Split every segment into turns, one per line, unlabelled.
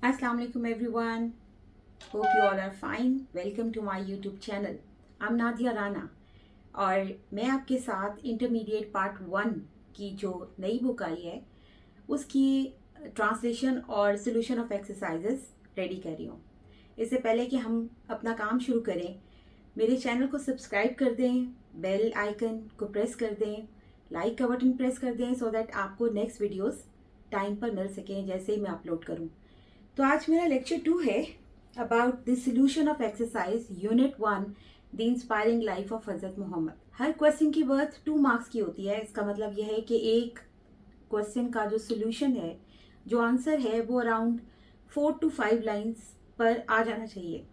Assalamu alaikum everyone. Hope you all are fine. Welcome to my YouTube channel. I'm Nadia Rana और मैं आपके साथ intermediate part 1 की जो नई बुक आई है उसकी ट्रांसलेशन और सोल्यूशन ऑफ एक्सरसाइजेस रेडी कर रही हूँ। इससे पहले कि हम अपना काम शुरू करें, मेरे चैनल को सब्सक्राइब कर दें, बेल आइकन को प्रेस कर दें, लाइक का बटन प्रेस कर दें सो दैट आपको नेक्स्ट वीडियोस टाइम पर मिल सकें जैसे ही मैं अपलोड करूँ। तो आज मेरा लेक्चर 2 है about the solution of exercise unit 1 the inspiring life of Hazrat Mohammad. Her question की वर्थ 2 मार्क्स की होती है। इसका मतलब यह है कि एक क्वेश्चन का जो सोल्यूशन है, जो आंसर है, वो अराउंड 4 to 5 लाइन्स पर आ जाना चाहिए।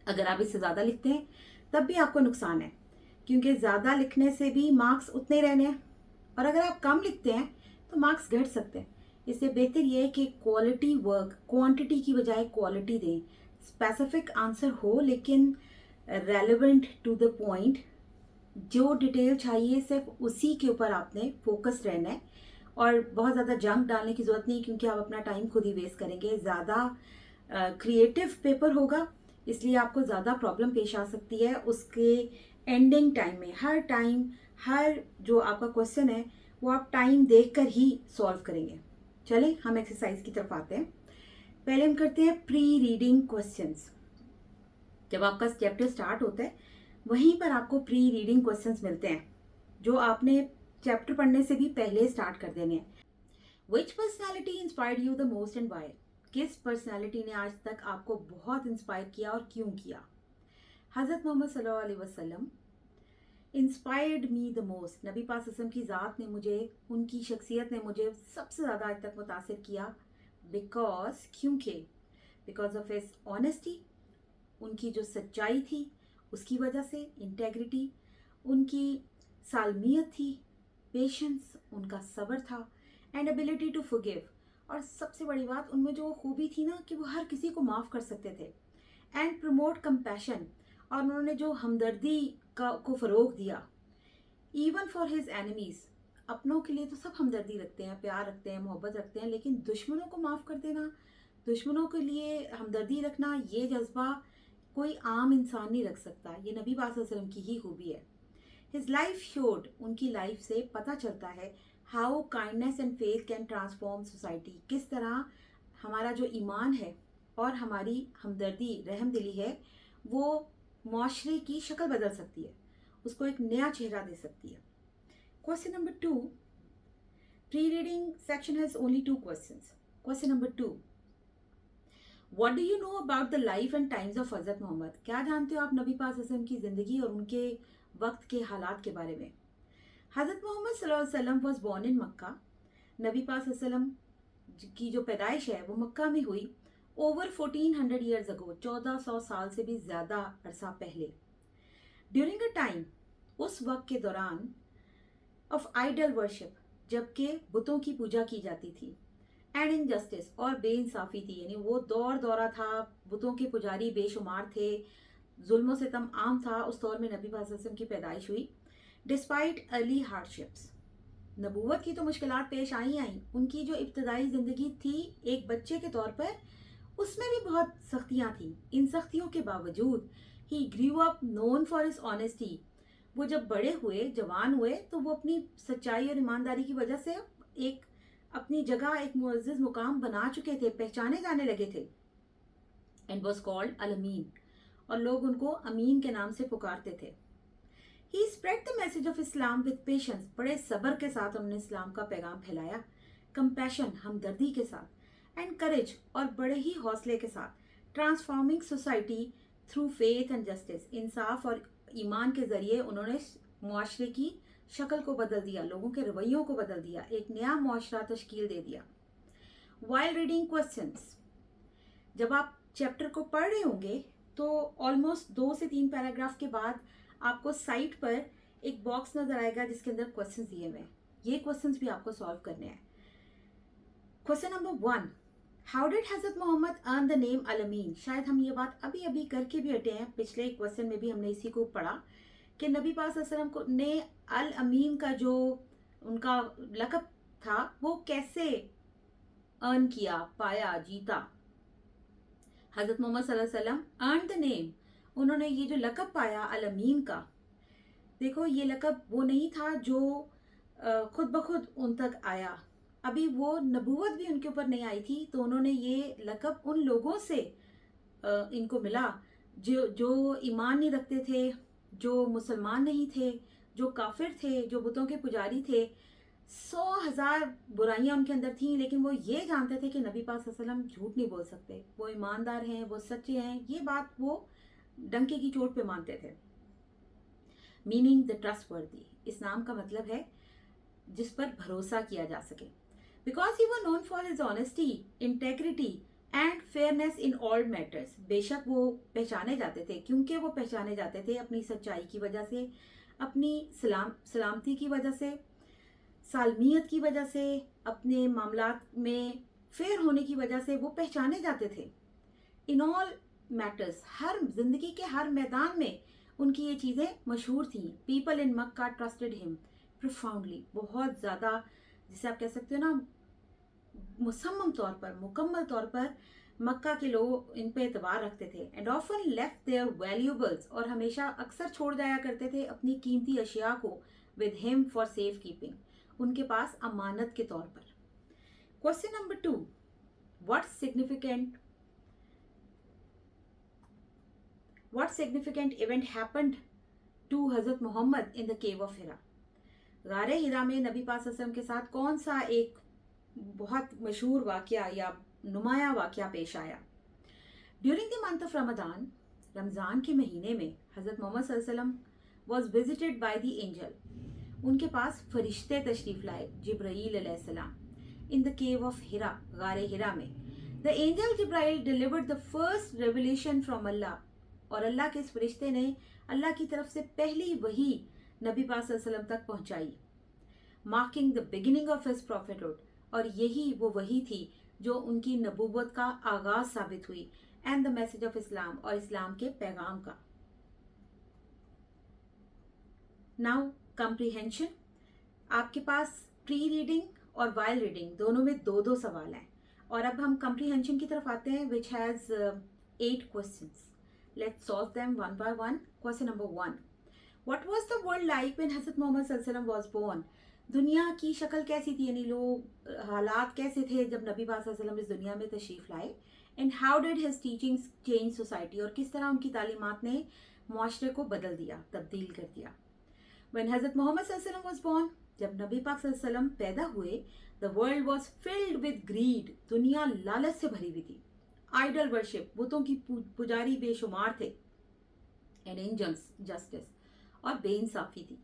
अगर आप इससे ज़्यादा लिखते हैं तब भी आपको नुकसान है, क्योंकि ज़्यादा लिखने से भी मार्क्स उतने रहने हैं, और अगर आप कम लिखते हैं तो मार्क्स घट सकते हैं। इससे बेहतर ये है कि क्वालिटी वर्क, क्वांटिटी की बजाय क्वालिटी दें। स्पेसिफिक आंसर हो लेकिन रेलेवेंट टू द पॉइंट। जो डिटेल चाहिए सिर्फ उसी के ऊपर आपने फोकस रहना है, और बहुत ज़्यादा जंक डालने की ज़रूरत नहीं, क्योंकि आप अपना टाइम खुद ही वेस्ट करेंगे। ज़्यादा क्रिएटिव पेपर होगा, इसलिए आपको ज़्यादा प्रॉब्लम पेश आ सकती है उसके एंडिंग टाइम में। हर टाइम, हर जो आपका क्वेश्चन है वो आप टाइम देखकर ही सॉल्व करेंगे। चले हम एक्सरसाइज की तरफ आते हैं। पहले हम करते हैं प्री रीडिंग क्वेश्चंस। जब आपका चैप्टर स्टार्ट होता है वहीं पर आपको प्री रीडिंग क्वेश्चंस मिलते हैं, जो आपने चैप्टर पढ़ने से भी पहले स्टार्ट कर देने हैं। Which personality inspired you the most and why? किस पर्सनैलिटी ने आज तक आपको बहुत इंस्पायर किया और क्यों किया? हज़रत मोहम्मद सल्लल्लाहु अलैहि वसल्लम इंस्पायर्ड मी द मोस्ट। नबी पाक सल्लल्लाहु अलैहि वसल्लम की ज़ात ने मुझे, उनकी शख्सियत ने मुझे सबसे ज़्यादा आज तक मुतासिर किया। क्योंकि बिकॉज ऑफ हिज ऑनेस्टी, उनकी जो सच्चाई थी उसकी वजह से, इंटेग्रिटी, उनकी सालमियत थी, पेशेंस, उनका सब्र था, एंड एबिलिटी टू फॉरगिव। और सबसे बड़ी बात, उनमें जो खूबी थी ना कि वो हर किसी को माफ़ कर सकते थे। एंड प्रमोट कंपैशन, और उन्होंने जो हमदर्दी का को फ़रोग दिया। इवन फॉर हिज एनिमीज़, अपनों के लिए तो सब हमदर्दी रखते हैं, प्यार रखते हैं, मोहब्बत रखते हैं, लेकिन दुश्मनों को माफ़ कर देना, दुश्मनों के लिए हमदर्दी रखना, ये जज्बा कोई आम इंसान नहीं रख सकता। ये नबी पाक सल्लल्लाहु अलैहि वसल्लम की ही खूबी है। हिज लाइफ शोड, उनकी लाइफ से पता चलता है how kindness and faith can transform society. किस तरह हमारा जो ईमान है और हमारी हमदर्दी, रहमदिली है, वो माशरे की शक्ल बदल सकती है, उसको एक नया चेहरा दे सकती है। Question number 2, pre reading section has only 2 questions. Question number 2, what do you know about the life and times of हजरत मोहम्मद? क्या जानते हो आप नबी पाक सल्लल्लाहु अलैहि वसल्लम की ज़िंदगी और उनके वक्त के हालात के बारे में? हज़रत मोहम्मद सल्लल्लाहु अलैहि वसल्लम वॉज बॉर्न इन मक्का। नबी पाक सल्लल्लाहु अलैहि वसल्लम की जो पैदाइश है वो मक्का में हुई। ओवर 1400 ईयर्स अगो, 1400 साल से भी ज़्यादा अरसा पहले। ड्यूरिंग अ टाइम, उस वक्त के दौरान, ऑफ आइडल वर्शिप, जबकि बुतों की पूजा की जाती थी, एंड इनजस्टिस, और बेइंसाफ़ी थी। यानी वो दौरा था, बुतों के पुजारी बेशुमार थे, जुल्म सितम आम था। उस दौर में नबी पाक सल्लल्लाहु अलैहि वसल्लम की पैदाइश हुई। डिस्पाइट अर्ली हार्डशिप्स, नबूवत की तो मुश्किलात पेश आई, उनकी जो इब्तदाई ज़िंदगी थी एक बच्चे के तौर पर, उसमें भी बहुत सख्तियाँ थी। इन सख्तियों के बावजूद he grew up known for his honesty. वो जब बड़े हुए, जवान हुए, तो वो अपनी सच्चाई और ईमानदारी की वजह से एक अपनी जगह, एक मुअज़्ज़ज़ मुकाम बना चुके थे, पहचाने जाने लगे थे। And was called Al Amin, और लोग उनको अमीन के नाम से पुकारते थे। He spread the message of Islam with patience, बड़े सब्र के साथ उन्होंने इस्लाम का पैगाम फैलाया। कंपैशन, हमदर्दी के साथ, एंड करेज, और बड़े ही हौसले के साथ। Transforming society through faith and justice, इंसाफ और ईमान के जरिए उन्होंने मुआशरे की शक्ल को बदल दिया, लोगों के रवैयों को बदल दिया, एक नया मुआशरा तश्कील दे दिया। वाइल रीडिंग क्वेश्चंस, जब आप चैप्टर को पढ़ रहे होंगे तो ऑलमोस्ट 2 से 3 पैराग्राफ के बाद आपको साइट पर एक बॉक्स नजर आएगा जिसके अंदर क्वेश्चंस दिए हुए हैं। ये क्वेश्चंस भी आपको सॉल्व करने हैं। Question number 1, how did Hazrat Mohammad earn the name अल अमीन? शायद हम ये बात अभी अभी करके भी हटे हैं, पिछले क्वेश्चन में भी हमने इसी को पढ़ा कि नबी पाक सल्लल्लाहु अलैहि वसल्लम को ने अल अमीन का जो उनका लक़ब था वो कैसे अर्न किया, पाया, जीता। हज़रत मोहम्मद सल्लल्लाहु अलैहि वसल्लम अर्न द नेम, उन्होंने ये जो लक़ब पाया अल अमीन का, देखो ये लक़ब वो नहीं था जो खुद ब खुद उन तक आया, अभी वो नबूवत भी उनके ऊपर नहीं आई थी, तो उन्होंने ये लक़ब उन लोगों से इनको मिला जो ईमान नहीं रखते थे, जो मुसलमान नहीं थे, जो काफिर थे, जो बुतों के पुजारी थे। 100,000 बुराइयां उनके अंदर थीं, लेकिन वो ये जानते थे कि नबी पाक सल्लल्लाहु अलैहि वसल्लम झूठ नहीं बोल सकते, वो ईमानदार हैं, वो सच्चे हैं, ये बात वो डंके की चोट पे मानते थे। मीनिंग द ट्रस्टवर्दी, इस नाम का मतलब है जिस पर भरोसा किया जा सके। Because he were known for his honesty, integrity and fairness in all matters, बेशक वो पहचाने जाते थे, क्योंकि वो पहचाने जाते थे अपनी सच्चाई की वजह से, अपनी सलामती की वजह से, सालमियत की वजह से, अपने मामलात में फेयर होने की वजह से वो पहचाने जाते थे। इन ऑल मैटर्स, हर जिंदगी के हर मैदान में उनकी ये चीज़ें मशहूर थी। People in Mecca trusted him profoundly, बहुत ज़्यादा, जिसे आप कह सकते हो ना, मुसम्मम तौर पर, मुकम्मल तौर पर मक्का के लोग इन पे एतबार रखते थे। And often left their valuables, और हमेशा अक्सर छोड़ जाया करते थे अपनी कीमती अशिया को with him for safe keeping, उनके पास अमानत के तौर पर। Question number 2, what significant event happened to Hazrat Muhammad in the cave of Hira? गारे हिरा में नबी पाक सल्लल्लाहु अलैहि वसल्लम के साथ कौन सा एक बहुत मशहूर वाकया या नुमाया वाकया पेश आया? During the month of Ramzan, Ramzan के महीने में हज़रत मोहम्मद सल्लल्लाहु अलैहि वसल्लम was visited by the angel, उनके पास फरिश्ते तशरीफ लाए, जिब्राईल अलैहिस्सलाम, इन द केव ऑफ हिरा, गारे हिरा में। The angel Jibrail delivered the first revelation from Allah, और अल्लाह के इस फरिश्ते ने अल्लाह की तरफ से पहली वही नबी पाक सल्लल्लाहु अलैहि वसल्लम तक पहुंचाई, marking the beginning of his prophethood, और यही वो वही थी जो उनकी नबूवत का आगाज साबित हुई, एंड द मैसेज ऑफ इस्लाम, और इस्लाम के पैगाम का। नाउ कॉम्प्रिहेंशन, आपके पास प्री रीडिंग और वाइल रीडिंग दोनों में दो दो सवाल हैं, और अब हम कॉम्प्रिहेंशन की तरफ आते हैं, which has 8 questions. Let's solve them one by one. Question number 1, what was the world like when हज़रत मोहम्मद सल्लल्लाहु अलैहि वसल्लम वाज बोर्न? दुनिया की शक्ल कैसी थी, यानी लोग, हालात कैसे थे जब नबी पाक सल्लल्लाहु अलैहि वसल्लम इस दुनिया में तशरीफ लाए? And how did his teachings change society, और किस तरह उनकी तालीमात ने मुआशरे को बदल दिया, तब्दील कर दिया? व्हेन हज़रत मोहम्मद सल्लल्लाहु अलैहि वसल्लम वाज बोर्न, जब नबी पाक सल्लल्लाहु अलैहि वसल्लम पैदा हुए, the world was filled with greed, दुनिया लालच से भरी हुई थी। आइडल वर्शिप, बुतों की पुजारी बेशुमार थे, एंड इनजस्टिस, और बेइंसाफी थी।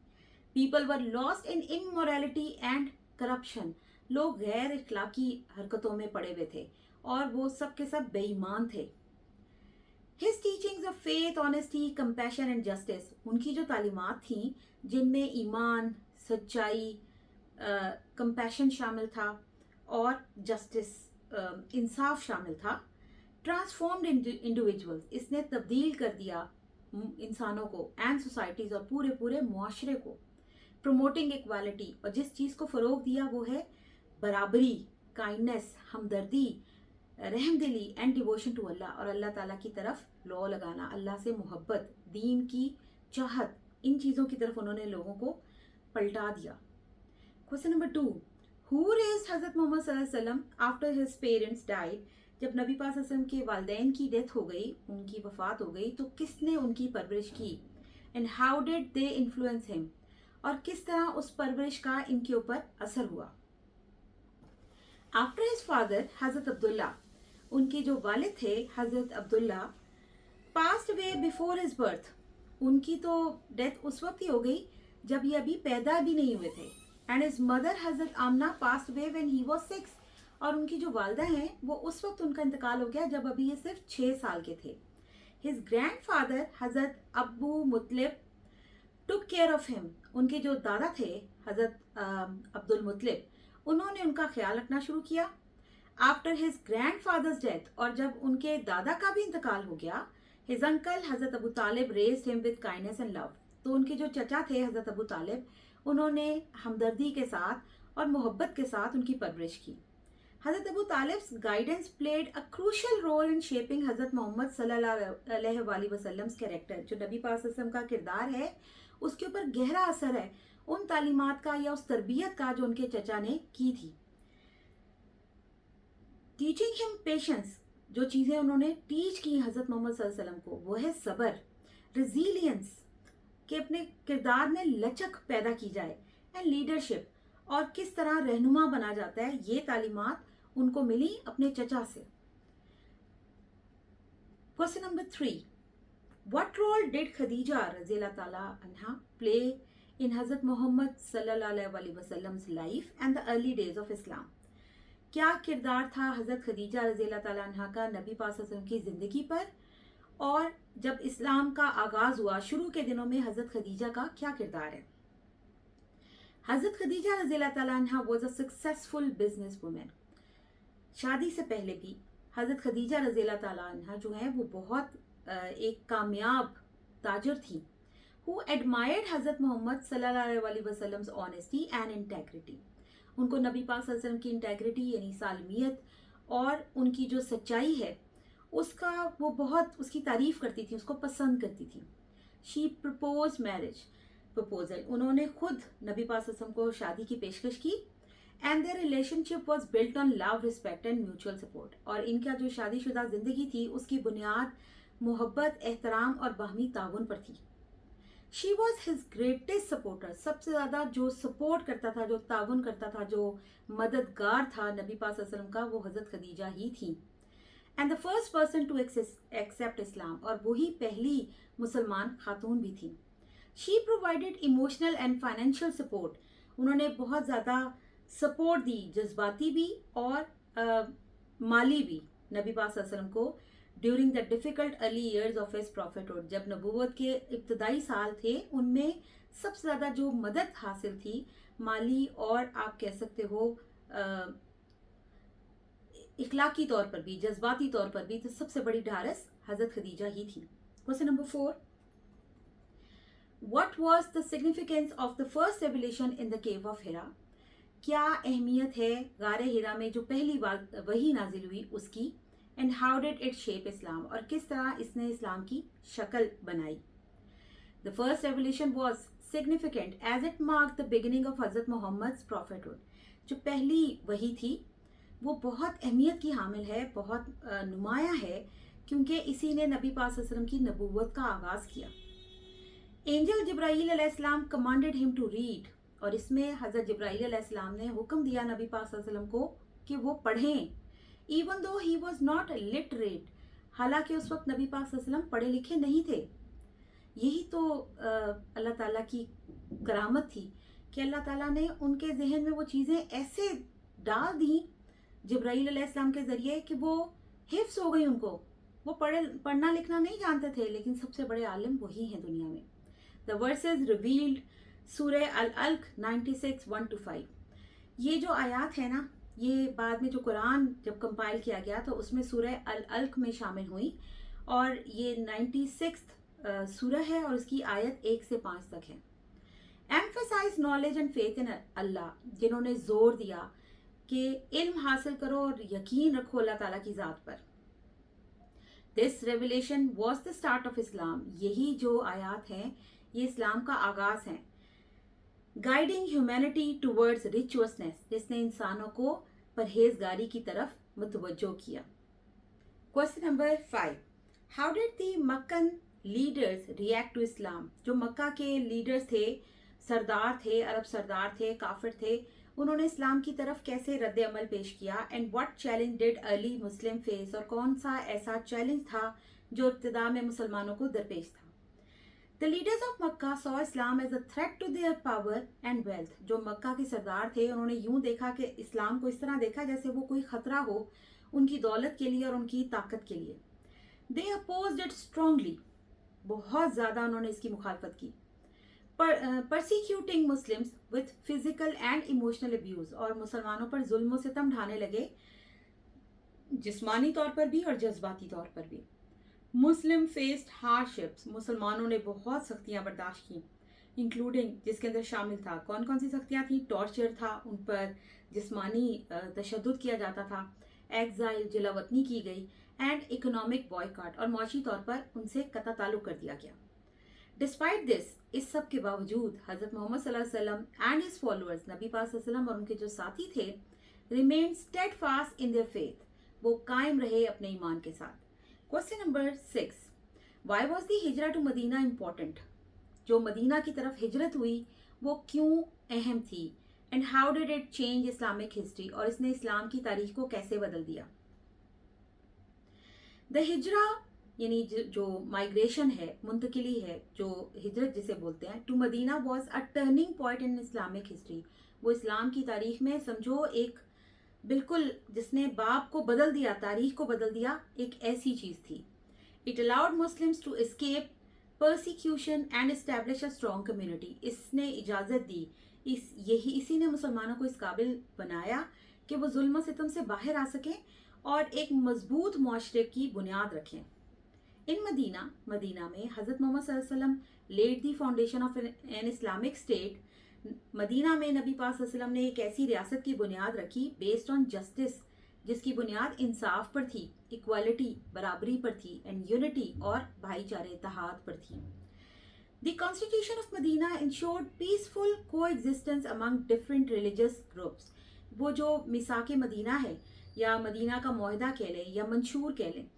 People were lost in immorality and corruption, लोग गैर इखलाकी हरकतों में पड़े हुए थे, और वो सब के सब बेईमान थे। His teachings of faith, honesty, compassion and justice, उनकी जो तालीमात थी जिनमें ईमान, सच्चाई, कंपैशन शामिल था, और जस्टिस, इंसाफ शामिल था। ट्रांसफॉर्म्ड इंडिविजुअल्स, इसने तब्दील कर दिया इंसानों को, एंड सोसाइटीज, और पूरे पूरे मुआशरे को। प्रमोटिंग इक्वालिटी, और जिस चीज़ को फ़रोग दिया वो है बराबरी, काइंडनेस, हमदर्दी, रहमदिली, एंड डिवोशन टू अल्लाह, और अल्लाह ताला की तरफ लौ लगाना, अल्लाह से मोहब्बत, दीन की चाहत, इन चीज़ों की तरफ उन्होंने लोगों को पलटा दिया। क्वेश्चन नंबर 2, हु रेज़्ड हज़रत मोहम्मद सल्लल्लाहु अलैहि वसल्लम आफ्टर हिज पेरेंट्स डाइड? जब नबी पाक सल्लल्लाहु अलैहि वसल्लम के वालिदैन की डेथ हो गई, उनकी वफात हो गई, तो किसने उनकी परवरिश की? And how did they influence him, और किस तरह उस परवरिश का इनके ऊपर असर हुआ? आफ्टर हिज फादर हज़रत अब्दुल्ला, उनके जो वालिद थे हज़रत Abdullah, passed away before his birth, उनकी तो डेथ उस वक्त ही हो गई जब ये अभी पैदा भी नहीं हुए थे। And his mother Hazrat Amina passed away when he was 6, और उनकी जो वालदा हैं वो उस वक्त उनका इंतकाल हो गया जब अभी ये सिर्फ 6 साल के थे। हिज ग्रैंड फादर हज़रत Abu मुतलिब took care of him, उनके जो दादा थे हज़रत अब्दुल मुतलिब, उन्होंने उनका ख्याल रखना शुरू किया। After his grand father's death, और जब उनके दादा का भी इंतकाल हो गया, his uncle Hazrat Abu Talib raised him with kindness and love, तो उनके जो चचा थे हज़रत अबू तालिब, उन्होंने हमदर्दी के साथ और मोहब्बत के साथ उनकी परवरिश की। Hazrat Abu Talib's guidance played a crucial role in shaping Hazrat Muhammad सल्लल्लाहु अलैहि वसल्लम कैरेक्टर। जो नबी पाक सल्लल्लाहु अलैहि वसल्लम का किरदार है उसके ऊपर गहरा असर है उन तालीमात का या उस तरबियत का जो उनके चचा ने की थी। टीचिंग हिम पेशेंस, जो चीज़ें उन्होंने टीच की हज़रत मोहम्मद सल्लल्लाहु अलैहि वसल्लम को, वो है सब्र, रिजीलियंस, कि अपने किरदार में लचक पैदा की जाए, एंड लीडरशिप, और किस तरह रहनुमा बना जाता है, ये तालीमात उनको मिली अपने चचा से। Question number 3, what role did Khadija रज़ी अल्लाह ताला अन्हा प्ले इन हज़रत मोहम्मद सल्लल्लाहु अलैहि वसल्लम life and the early days of Islam? क्या किरदार था हज़रत खदीजा रज़ी अल्लाह ताला अन्हा का नबी पाक सल्लल्लाहु अलैहि वसल्लम की ज़िंदगी पर, और जब इस्लाम का आगाज़ हुआ शुरू के दिनों में हज़रत खदीजा का क्या किरदार है? हज़रत खदीजा रज़ी अल्लाह ताला अन्हा was a successful business women. शादी से पहले भी हज़रत खदीजा रज़ी अल्लाह ताला अन्हा जो है वो बहुत एक कामयाब ताजर थी, हु एडमायर्ड हज़रत मोहम्मद सल्लल्लाहु अलैहि वसल्लम ऑनेस्टी एंड इंटेग्रिटी। उनको नबी पाक सल्लल्लाहु अलैहि वसल्लम की इंटेग्रिटी यानी सालमियत और उनकी जो सच्चाई है उसका वो बहुत उसकी तारीफ करती थी, उसको पसंद करती थी। शी प्रपोज मैरिज प्रपोजल, उन्होंने खुद नबी पाक सल्लल्लाहु अलैहि वसल्लम को शादी की पेशकश की, and their relationship was built on love, respect and mutual support. और इनका जो शादीशुदा जिंदगी थी उसकी बुनियाद मोहब्बत, एहतराम और बाहमी ताउन पर थी। She was his greatest supporter, सबसे ज़्यादा जो सपोर्ट करता था, जो ताउन करता था, जो मददगार था नबी पाक सल्लल्लाहु अलैहि वसल्लम का, वो हज़रत खदीजा ही थी। And the first person to accept Islam, और वही पहली मुसलमान खातून भी थी। She provided emotional and financial support, उन्होंने बहुत ज़्यादा सपोर्ट दी, जज्बाती भी और माली भी, नबी पाक सल्लल्लाहु अलैहि वसल्लम को during the difficult early years of his prophethood. जब नबूवत के इब्तदाई साल थे उनमें सबसे ज़्यादा जो मदद हासिल थी, माली और आप कह सकते हो इखलाकी तौर पर भी, जज्बाती तौर पर भी, तो सबसे बड़ी ढारस हज़रत खदीजा ही थी। Question number 4, what was the significance of the first revelation in the cave of Hira? क्या अहमियत है गारे हिरा में जो पहली बार वही नाजिल हुई उसकी? And how did it shape Islam, और किस तरह इसने इस्लाम की शक्ल बनाई? The first revelation was significant as it mark the beginning of Hazrat Muhammad prophethood. जो पहली वही थी वो बहुत अहमियत की हामिल है, बहुत नुमाया है, क्योंकि इसी ने नबी पाक सल्लल्लाहु अलैहि वसल्लम की नबूवत का आगाज़ किया। एंजल जिब्राईल अलैहिस्सलाम कमांडेड हिम टू रीड, और इसमें हज़रत जिब्राईल अलैहिस्सलाम ने हुक्म दिया नबी पाक सल्लल्लाहु अलैहि वसल्लम को कि वो पढ़ें, even though he was not literate, हालांकि उस वक्त नबी पाक सल्लल्लाहु अलैहि वसल्लम पढ़े लिखे नहीं थे। यही तो अल्लाह ताला की करामत थी कि अल्लाह ताला ने उनके जहन में वो चीज़ें ऐसे डाल दी जिब्राईल अलैहिस्सलाम के ज़रिए कि वो हिफ्स हो गई उनको। वो पढ़ना लिखना नहीं जानते थे, लेकिन सबसे बड़े आलिम वही हैं दुनिया में। द वर्सेस रिवील्ड, सूरह अल अल्क 96 1-5। ये जो आयात है ना, ये बाद में जो कुरान जब कंपाइल किया गया तो उसमें सूरह अल अल्क में शामिल हुई, और ये 96 सूरह है और इसकी आयत 1 से 5 तक है। Emphasize knowledge and faith in Allah, जिन्होंने जोर दिया कि इल्म हासिल करो और यकीन रखो अल्लाह ताला की ज़ात पर। This revelation was the start of Islam, यही जो आयात हैं ये इस्लाम का आगाज है। गाइडिंग ह्यूमैनिटी टूवर्ड्स रिचुअसनेस, जिसने इंसानों को परहेजगारी की तरफ मुतवज्जो किया। Question number 5, how did the Meccan leaders react to Islam? जो मक्का के लीडर्स थे, सरदार थे, अरब सरदार थे, काफिर थे, उन्होंने इस्लाम की तरफ कैसे रद्द अमल पेश किया? And what challenge did early Muslim face, और कौन सा ऐसा चैलेंज था जो इब्तिदा में मुसलमानों को दरपेश था? The leaders of Mecca saw Islam as a threat to their power and wealth. जो मक्का के सरदार थे उन्होंने यूं देखा कि इस्लाम को इस तरह देखा जैसे वो कोई खतरा हो उनकी दौलत के लिए और उनकी ताकत के लिए। दे अपोज्ड इट स्ट्रांगली, बहुत ज़्यादा उन्होंने इसकी मुखालफत की। Persecuting Muslims with physical and emotional abuse, और मुसलमानों पर जुल्म सितम ढाने लगे, जिस्मानी तौर पर भी और जज्बाती तौर पर भी। मुस्लिम फेस्ड हार्डशिप्स, मुसलमानों ने बहुत सख्तियां बर्दाश्त की। इंक्लूडिंग जिसके अंदर शामिल था कौन कौन सी सख्तियाँ थी, टॉर्चर था, उन पर जिस्मानी तशद्दुद किया जाता था, एग्जाइल जलावतनी की गई, एंड इकोनॉमिक बॉयकॉट और मौशी तौर पर उनसे कता ताल्लुक कर दिया गया। डिस्पाइट दिस, इस सब के बावजूद हज़रत मोहम्मद सल्लल्लाहु अलैहि वसल्लम एंड हिज फॉलोअर्स, नबी पाक सल्लल्लाहु अलैहि वसल्लम और उनके जो साथी थे, remain steadfast in their faith, वो कायम रहे अपने ईमान के साथ। Question number 6, why was the Hijra to Medina important? जो मदीना की तरफ हिजरत हुई वो क्यों अहम थी, and how did it change Islamic history, और इसने इस्लाम की तारीख को कैसे बदल दिया? द हिजरा यानी जो माइग्रेशन है, मुंतकिली है, जो हिजरत जिसे बोलते हैं, to Medina was a turning point in Islamic history. वो इस्लाम की तारीख में समझो एक बिल्कुल जिसने बाब को बदल दिया, तारीख को बदल दिया, एक ऐसी चीज थी। It allowed Muslims to escape persecution and establish a strong community. इसने इजाजत दी, इसी ने मुसलमानों को इस काबिल बनाया कि वो जुल्म सितम से बाहर आ सकें और एक मजबूत मुआशरे की बुनियाद रखें। इन मदीना में हज़रत मोहम्मद सल्लल्लाहु अलैहि वसल्लम led the foundation of an Islamic state. Medina में नबी पाक सल्लल्लाहु अलैहि वसल्लम ने एक ऐसी रियासत की बुनियाद रखी बेस्ड ऑन जस्टिस, जिसकी बुनियाद इंसाफ पर थी, इक्वालिटी बराबरी पर थी, एंड यूनिटी और भाईचारे इत्तेहाद पर थी। The constitution of Medina ensured peaceful coexistence among different religious groups. वो जो मिसाक मदीना है या मदीना का मुआहदा कह लें या मंशूर कह लें,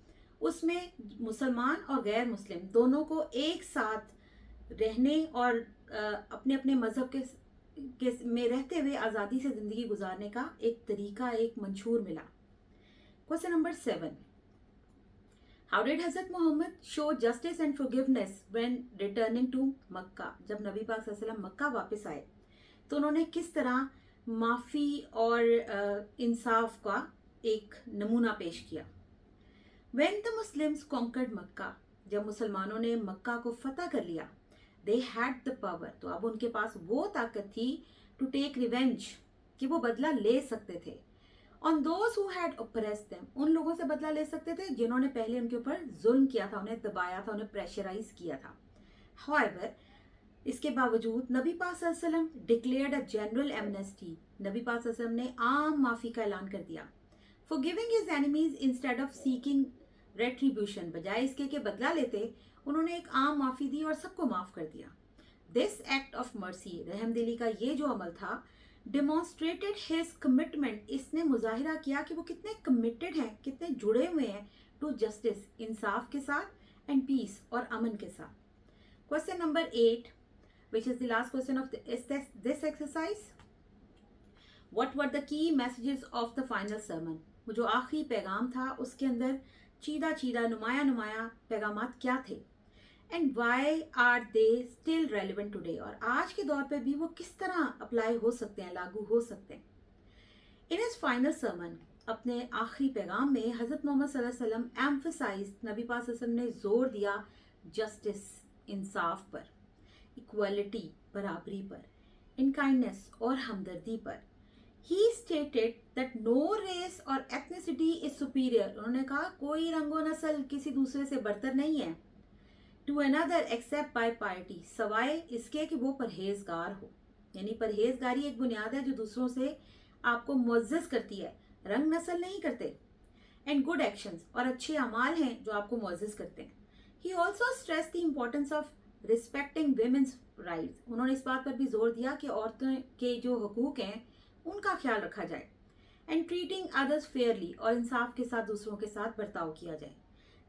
उसमें मुसलमान और गैर मुस्लिम दोनों को एक साथ रहने और अपने अपने मजहब के में रहते हुए आज़ादी से ज़िंदगी गुजारने का एक तरीका, एक मंशूर मिला। Question number 7, how did Hazrat Muhammad show justice and forgiveness when returning to Mecca? जब नबी पाक सल्लल्लाहु अलैहि वसल्लम मक्का वापस आए तो उन्होंने किस तरह माफ़ी और इंसाफ का एक नमूना पेश किया? When the Muslims conquered मक्का, जब मुसलमानों ने मक्का को फतह कर लिया, they had the power, तो अब उनके पास वो ताकत थी to take revenge, कि वो बदला ले सकते थे, on those who had oppressed them, उन लोगों से बदला ले सकते थे जिन्होंने पहले उनके ऊपर जुल्म किया था, उन्हें दबाया था, उन्हें प्रेशराइज किया था। However, इसके बावजूद नबी पाक सल्लल्लाहु अलैहि वसल्लम डिक्लेयर्ड अ जनरल एमनेस्टी, नबी पाक सल्लल्लाहु अलैहि वसल्लम ने आम माफी का ऐलान कर दिया। Forgiving his enemies instead of seeking retribution, बजाय इसके के बदला लेते उन्होंने एक आम माफी दी और सबको माफ कर दिया। दिस एक्ट ऑफ मर्सी, रहमदिली का ये जो अमल था, डेमोन्स्ट्रेटेड हिज कमिटमेंट, इसने मुजाहिरा किया कि वो कितने कमिटेड हैं, कितने जुड़े हुए हैं टू जस्टिस, इंसाफ के साथ, एंड पीस और अमन के साथ। Question number 8, which is the last question of this exercise, what were the key messages of the final sermon? वो जो आखिरी पैगाम था उसके अंदर चीदा नुमाया पैगामात क्या थे, and why are they still relevant today, और आज के दौर पे भी वो किस तरह अप्लाई हो सकते हैं, लागू हो सकते हैं। इन हिज फाइनल सर्मन, अपने आखिरी पैगाम में हज़रत मोहम्मद सल्लल्लाहु अलैहि वसल्लम एम्फसाइज, नबी पाक सल्लल्लाहु अलैहि वसल्लम ने जोर दिया जस्टिस, इंसाफ पर, इक्वालिटी बराबरी पर, इन काइंडनेस और हमदर्दी पर। He stated that no race or ethnicity is superior, उन्होंने कहा कोई रंगो नस्ल किसी दूसरे से बरतर नहीं है, to another except by piety, सवाए इसके कि वो परहेजगार हो, यानी परहेजगारी एक बुनियाद है जो दूसरों से आपको मुअज़्ज़ज़ करती है, रंग नस्ल नहीं करते, and good actions, और अच्छे अमाल हैं जो आपको मुअज़्ज़ज़ करते हैं। He also stressed the importance of respecting women's rights, उन्होंने इस बात पर भी जोर दिया कि औरतों के जो हकूक हैं उनका ख्याल रखा जाए, एंड ट्रीटिंग अदर्स फेयरली, और इंसाफ के साथ दूसरों के साथ बर्ताव किया जाए।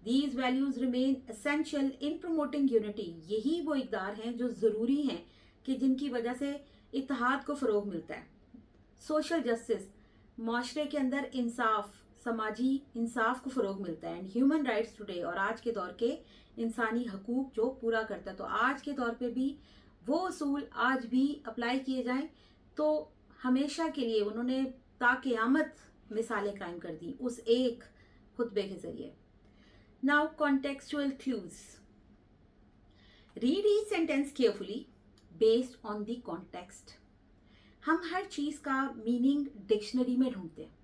These values remain essential in promoting unity, यही वो इकदार हैं जो ज़रूरी हैं कि जिनकी वजह से इत्तेहाद को फ़रोग मिलता है। सोशल जस्टिस, माशरे के अंदर इंसाफ, समाजी इंसाफ को फ़रोग मिलता है, एंड ह्यूमन राइट्स टुडे, और आज के दौर के इंसानी हकूक जो पूरा करता है। तो आज के दौर पे भी वो असूल आज भी अप्लाई किए जाएं तो हमेशा के लिए उन्होंने ताक़यामत मिसालें कायम कर दी उस एक खुतबे के जरिए। Now contextual clues, read each sentence carefully based on the context. हम हर चीज़ का मीनिंग डिक्शनरी में ढूंढते हैं,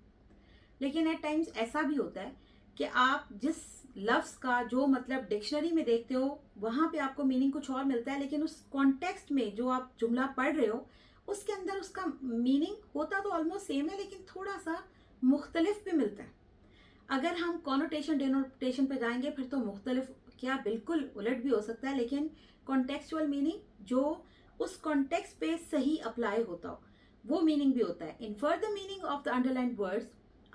लेकिन एट टाइम्स ऐसा भी होता है कि आप जिस लफ्ज़ का जो मतलब डिक्शनरी में देखते हो वहाँ पे आपको मीनिंग कुछ और मिलता है, लेकिन उस कॉन्टेक्स्ट में जो आप जुमला पढ़ रहे हो उसके अंदर उसका मीनिंग होता तो ऑलमोस्ट सेम है, लेकिन थोड़ा सा मुख्तलिफ भी मिलता है। अगर हम कॉनोटेशन डेनोटेशन पे जाएंगे फिर तो मुख्तलिफ क्या बिल्कुल उलट भी हो सकता है, लेकिन कॉन्टेक्चुअल मीनिंग जो उस कॉन्टेक्स्ट पे सही अप्लाई होता हो वो मीनिंग भी होता है। Infer the meaning of the underline words.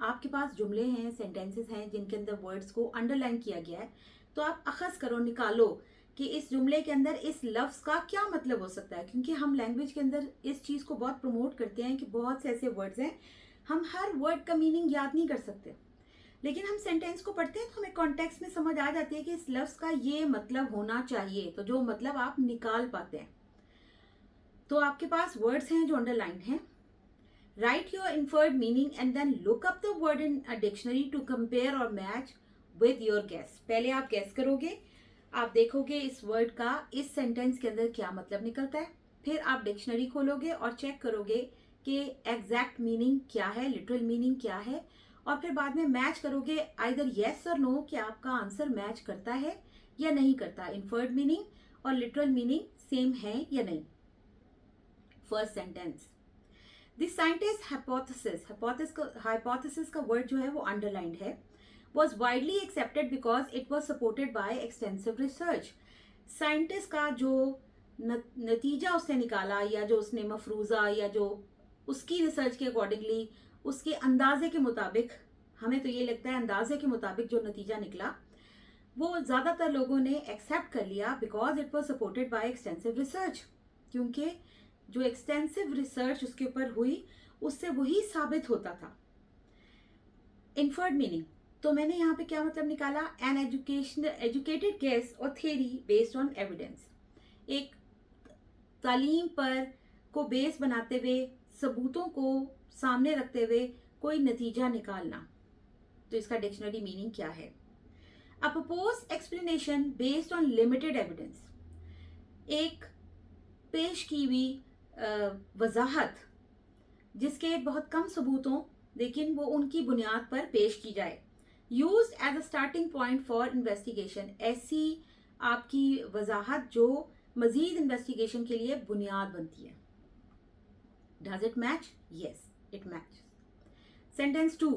आपके पास जुमले हैं, सेंटेंसेस हैं जिनके अंदर वर्ड्स को अंडरलाइन किया गया है, तो आप अखज़ करो, निकालो कि इस जुमले के अंदर इस लफ्ज़ का क्या मतलब हो सकता है। क्योंकि हम लैंग्वेज के अंदर इस चीज़ को बहुत प्रमोट करते हैं कि बहुत से ऐसे वर्ड्स हैं हम हर वर्ड का मीनिंग याद नहीं कर सकते, लेकिन हम सेंटेंस को पढ़ते हैं तो हमें कॉन्टेक्स्ट में समझ आ जाती है कि इस लफ्ज़ का ये मतलब होना चाहिए, तो जो मतलब आप निकाल पाते हैं। तो आपके पास वर्ड्स हैं जो अंडरलाइन हैं। Write your inferred meaning and then look up the word in a dictionary to compare और मैच विद योर गेस। पहले आप गेस करोगे, आप देखोगे इस वर्ड का इस सेंटेंस के अंदर क्या मतलब निकलता है, फिर आप डिक्शनरी खोलोगे और चेक करोगे कि एग्जैक्ट मीनिंग क्या है, लिटरल मीनिंग क्या है, और फिर बाद में मैच करोगे आइदर येस और नो कि आपका आंसर मैच करता है या नहीं करता, इन्फर्ड मीनिंग और लिटरल मीनिंग सेम है या नहीं। First sentence, the scientist hypothesis का वर्ड जो है वो अंडरलाइंड है, was widely accepted because it was supported by extensive research। Scientist का जो नतीजा उसने निकाला या जो उसने मफरूज़ा या जो उसकी रिसर्च के अकॉर्डिंगली उसके अंदाजे के मुताबिक, हमें तो ये लगता है अंदाजे के मुताबिक जो नतीजा निकला वो ज़्यादातर लोगों ने एक्सेप्ट कर लिया, because it was supported by extensive research. क्योंकि जो एक्सटेंसिव रिसर्च उसके ऊपर हुई उससे वही साबित होता था। इन्फर्ड मीनिंग, तो मैंने यहाँ पे क्या मतलब निकाला, एन एजुकेटेड गेस और थ्योरी बेस्ड ऑन एविडेंस। एक तालीम पर को बेस बनाते हुए, सबूतों को सामने रखते हुए कोई नतीजा निकालना। तो इसका डिक्शनरी मीनिंग क्या है? अ propose explanation based on limited evidence. एक पेश की हुई वजाहत जिसके बहुत कम सबूतों लेकिन वो उनकी बुनियाद पर पेश की जाए। Use as a starting point for investigation, ऐसी आपकी वजाहत जो मजीद इन्वेस्टिगेशन के लिए बुनियाद बनती है। Does it match? Yes, it match. Sentence 2,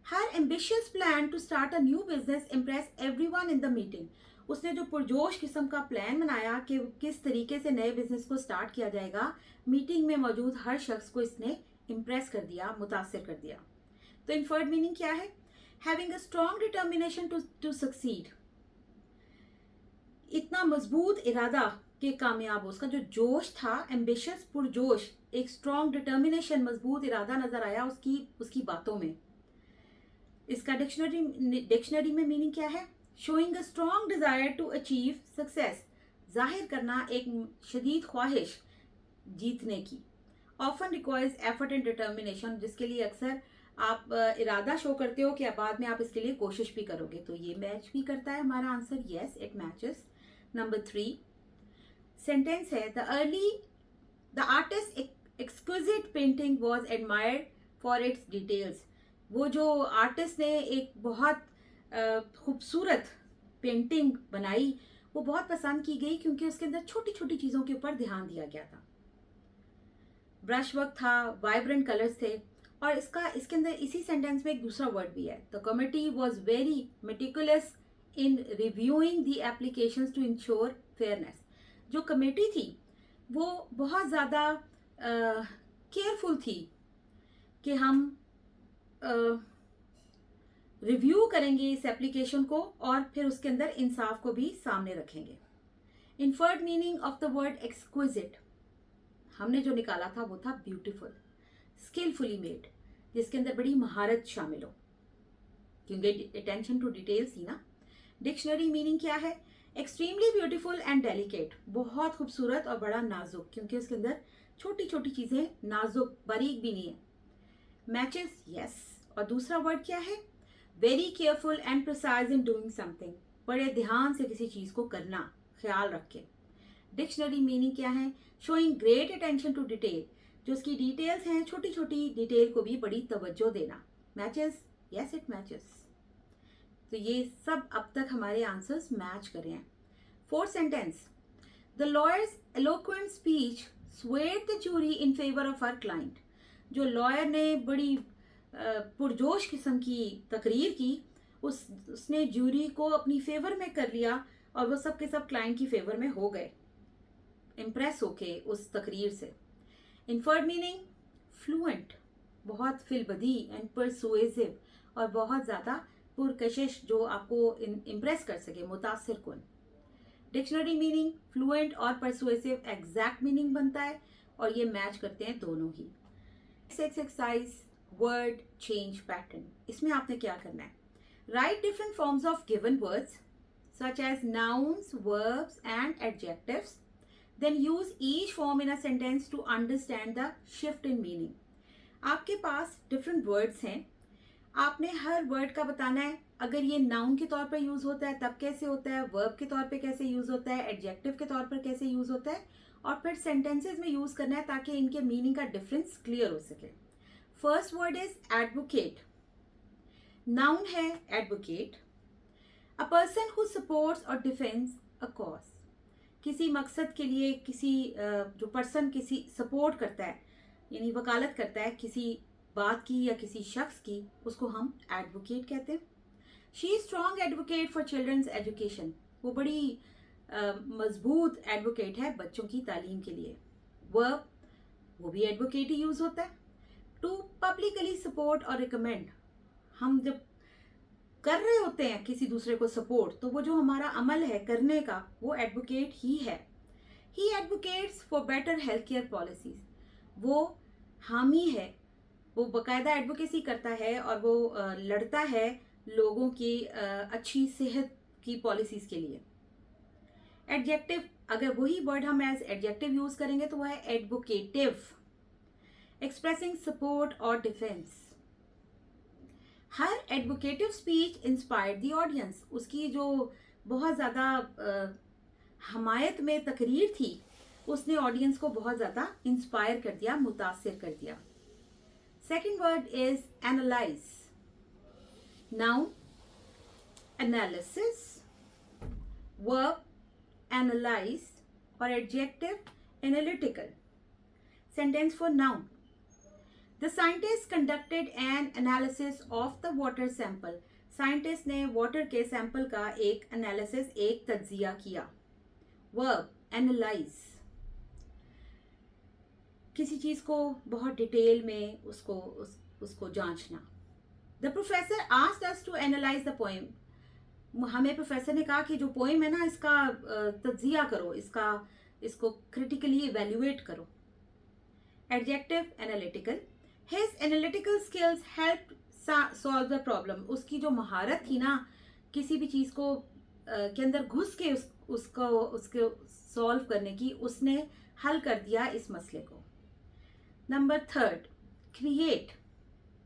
her ambitious plan to start a new business impress everyone in the meeting. उसने जो पुरजोश किस्म का प्लान बनाया कि किस तरीके से नए बिजनेस को स्टार्ट किया जाएगा, मीटिंग में मौजूद हर शख्स को इसने इम्प्रेस कर दिया, मुतासिर कर दिया। तो इन्फर्ड मीनिंग क्या है? Having a strong determination to succeed. इतना मजबूत इरादा कि कामयाब हो, उसका जो जोश था, एम्बिशियस, पुरजोश, एक स्ट्रॉन्ग डिटर्मिनेशन, मजबूत इरादा नजर आया उसकी बातों में। इसका डिक्शनरी में मीनिंग क्या है? Showing a strong desire to achieve success, जाहिर करना एक शदीद ख्वाहिश जीतने की। Often requires effort and determination, जिसके लिए अक्सर आप इरादा शो करते हो कि बाद में आप इसके लिए कोशिश भी करोगे। तो ये मैच भी करता है, हमारा answer yes, it matches. Number 3 sentence है, the artist exquisite painting was admired for its details. वो जो आर्टिस्ट ने एक बहुत खूबसूरत पेंटिंग बनाई वो बहुत पसंद की गई क्योंकि उसके अंदर छोटी छोटी चीज़ों के ऊपर ध्यान दिया गया था। ब्रश वर्क था, वाइब्रेंट कलर्स थे, और इसके अंदर इसी सेंटेंस में एक दूसरा वर्ड भी है। The committee was very meticulous in reviewing the applications to ensure fairness. जो कमेटी थी वो बहुत ज़्यादा केयरफुल थी कि हम रिव्यू करेंगे इस एप्लीकेशन को और फिर उसके अंदर इंसाफ को भी सामने रखेंगे। Inferred meaning of the word exquisite हमने जो निकाला था वो था ब्यूटीफुल, स्किलफुली मेड, जिसके अंदर बड़ी महारत शामिल हो, क्योंकि अटेंशन टू डिटेल्स ही ना। डिक्शनरी मीनिंग क्या है? एक्सट्रीमली ब्यूटीफुल एंड डेलिकेट, बहुत खूबसूरत और बड़ा नाजुक, क्योंकि उसके अंदर छोटी छोटी चीजें, नाजुक, बारीक भी नहीं है। Matches yes. और दूसरा वर्ड क्या है? Very careful and precise in doing something, बड़े ध्यान से किसी चीज को करना, ख्याल रख के। डिक्शनरी मीनिंग क्या है? Showing great attention to detail, जो उसकी डिटेल्स हैं, छोटी छोटी डिटेल को भी बड़ी तवज्जो देना। Matches yes, it matches. तो ये सब अब तक हमारे आंसर्स मैच कर रहे हैं. Fourth sentence, the lawyers eloquent speech swayed the jury in favor of her client. जो लॉयर ने बड़ी पुरजोश किस्म की तकरीर की, उसने जूरी को अपनी फेवर में कर लिया और वो सब के सब क्लाइंट की फेवर में हो गए, इम्प्रेस होके उस तकरीर से. इनफर्ड मीनिंग, फ्लुएंट, बहुत फिलबदी, एंड परसुएसिव, और बहुत ज़्यादा पुरकशिश, जो आपको इम्प्रेस कर सके, मुतासिर कुन. डिक्शनरी मीनिंग, फ्लुएंट और परसुएसिव एग्जैक्ट मीनिंग बनता है और ये मैच करते हैं दोनों ही. Exercise word change pattern. इसमें आपने क्या करना है, write different forms of given words such as nouns, verbs and adjectives, then use each form in a sentence to understand the shift in meaning. आपके पास डिफरेंट वर्ड्स हैं, आपने हर word का बताना है, अगर ये नाउन के तौर पर यूज होता है तब कैसे होता है, वर्ब के तौर पे कैसे यूज होता है, एडजेक्टिव के तौर पर कैसे यूज होता है, और फिर सेंटेंसेस में यूज करना है ताकि इनके मीनिंग का डिफरेंस क्लियर हो सके. First word is advocate. Noun है advocate, a person who supports और डिफेंड्स अ कॉज. किसी मकसद के लिए किसी जो पर्सन किसी सपोर्ट करता है, यानी वकालत करता है किसी बात की या किसी शख्स की, उसको हम एडवोकेट कहते हैं. She is strong advocate for children's education. वो बड़ी मजबूत एडवोकेट है बच्चों की तालीम के लिए. वर्ब, वो भी एडवोकेट ही यूज होता है. टू पब्लिकली सपोर्ट और रिकमेंड. हम जब कर रहे होते हैं किसी दूसरे को सपोर्ट, तो वो जो हमारा अमल है करने का, वो एडवोकेट ही है. He advocates for better health care policies. वो हामी है, वो बाकायदा एडवोकेसी करता है और वो लड़ता है लोगों की अच्छी सेहत की पॉलिसीज के लिए. एडजेक्टिव, अगर वही वर्ड हम एज एडजेक्टिव यूज करेंगे तो वो है एडवोकेटिव. एक्सप्रेसिंग सपोर्ट और डिफेंस. हर advocative speech inspired the audience. उसकी जो बहुत ज़्यादा हमायत में तकरीर थी, उसने ऑडियंस को बहुत ज़्यादा इंस्पायर कर दिया, मुतासिर कर दिया. Second word is analyse. Noun analysis, verb analyse, और adjective analytical. Sentence for noun, The scientist conducted an analysis of the water sample. Scientist ने वाटर के सैंपल का एक एनालिसिस, एक तज्जिया किया. वर्ब एनालाइज, किसी चीज को बहुत डिटेल में उसको जांचना. The professor asked us to analyse the poem. हमें प्रोफेसर ने कहा कि जो पोएम है ना, इसका तज्जिया करो, इसको क्रिटिकली इवेल्युएट करो. Adjective analytical. His analytical skills helped solve the problem. उसकी जो महारत थी ना, किसी भी चीज़ को के अंदर घुस के उसको सॉल्व करने की, उसने हल कर दिया इस मसले को. Number third, create.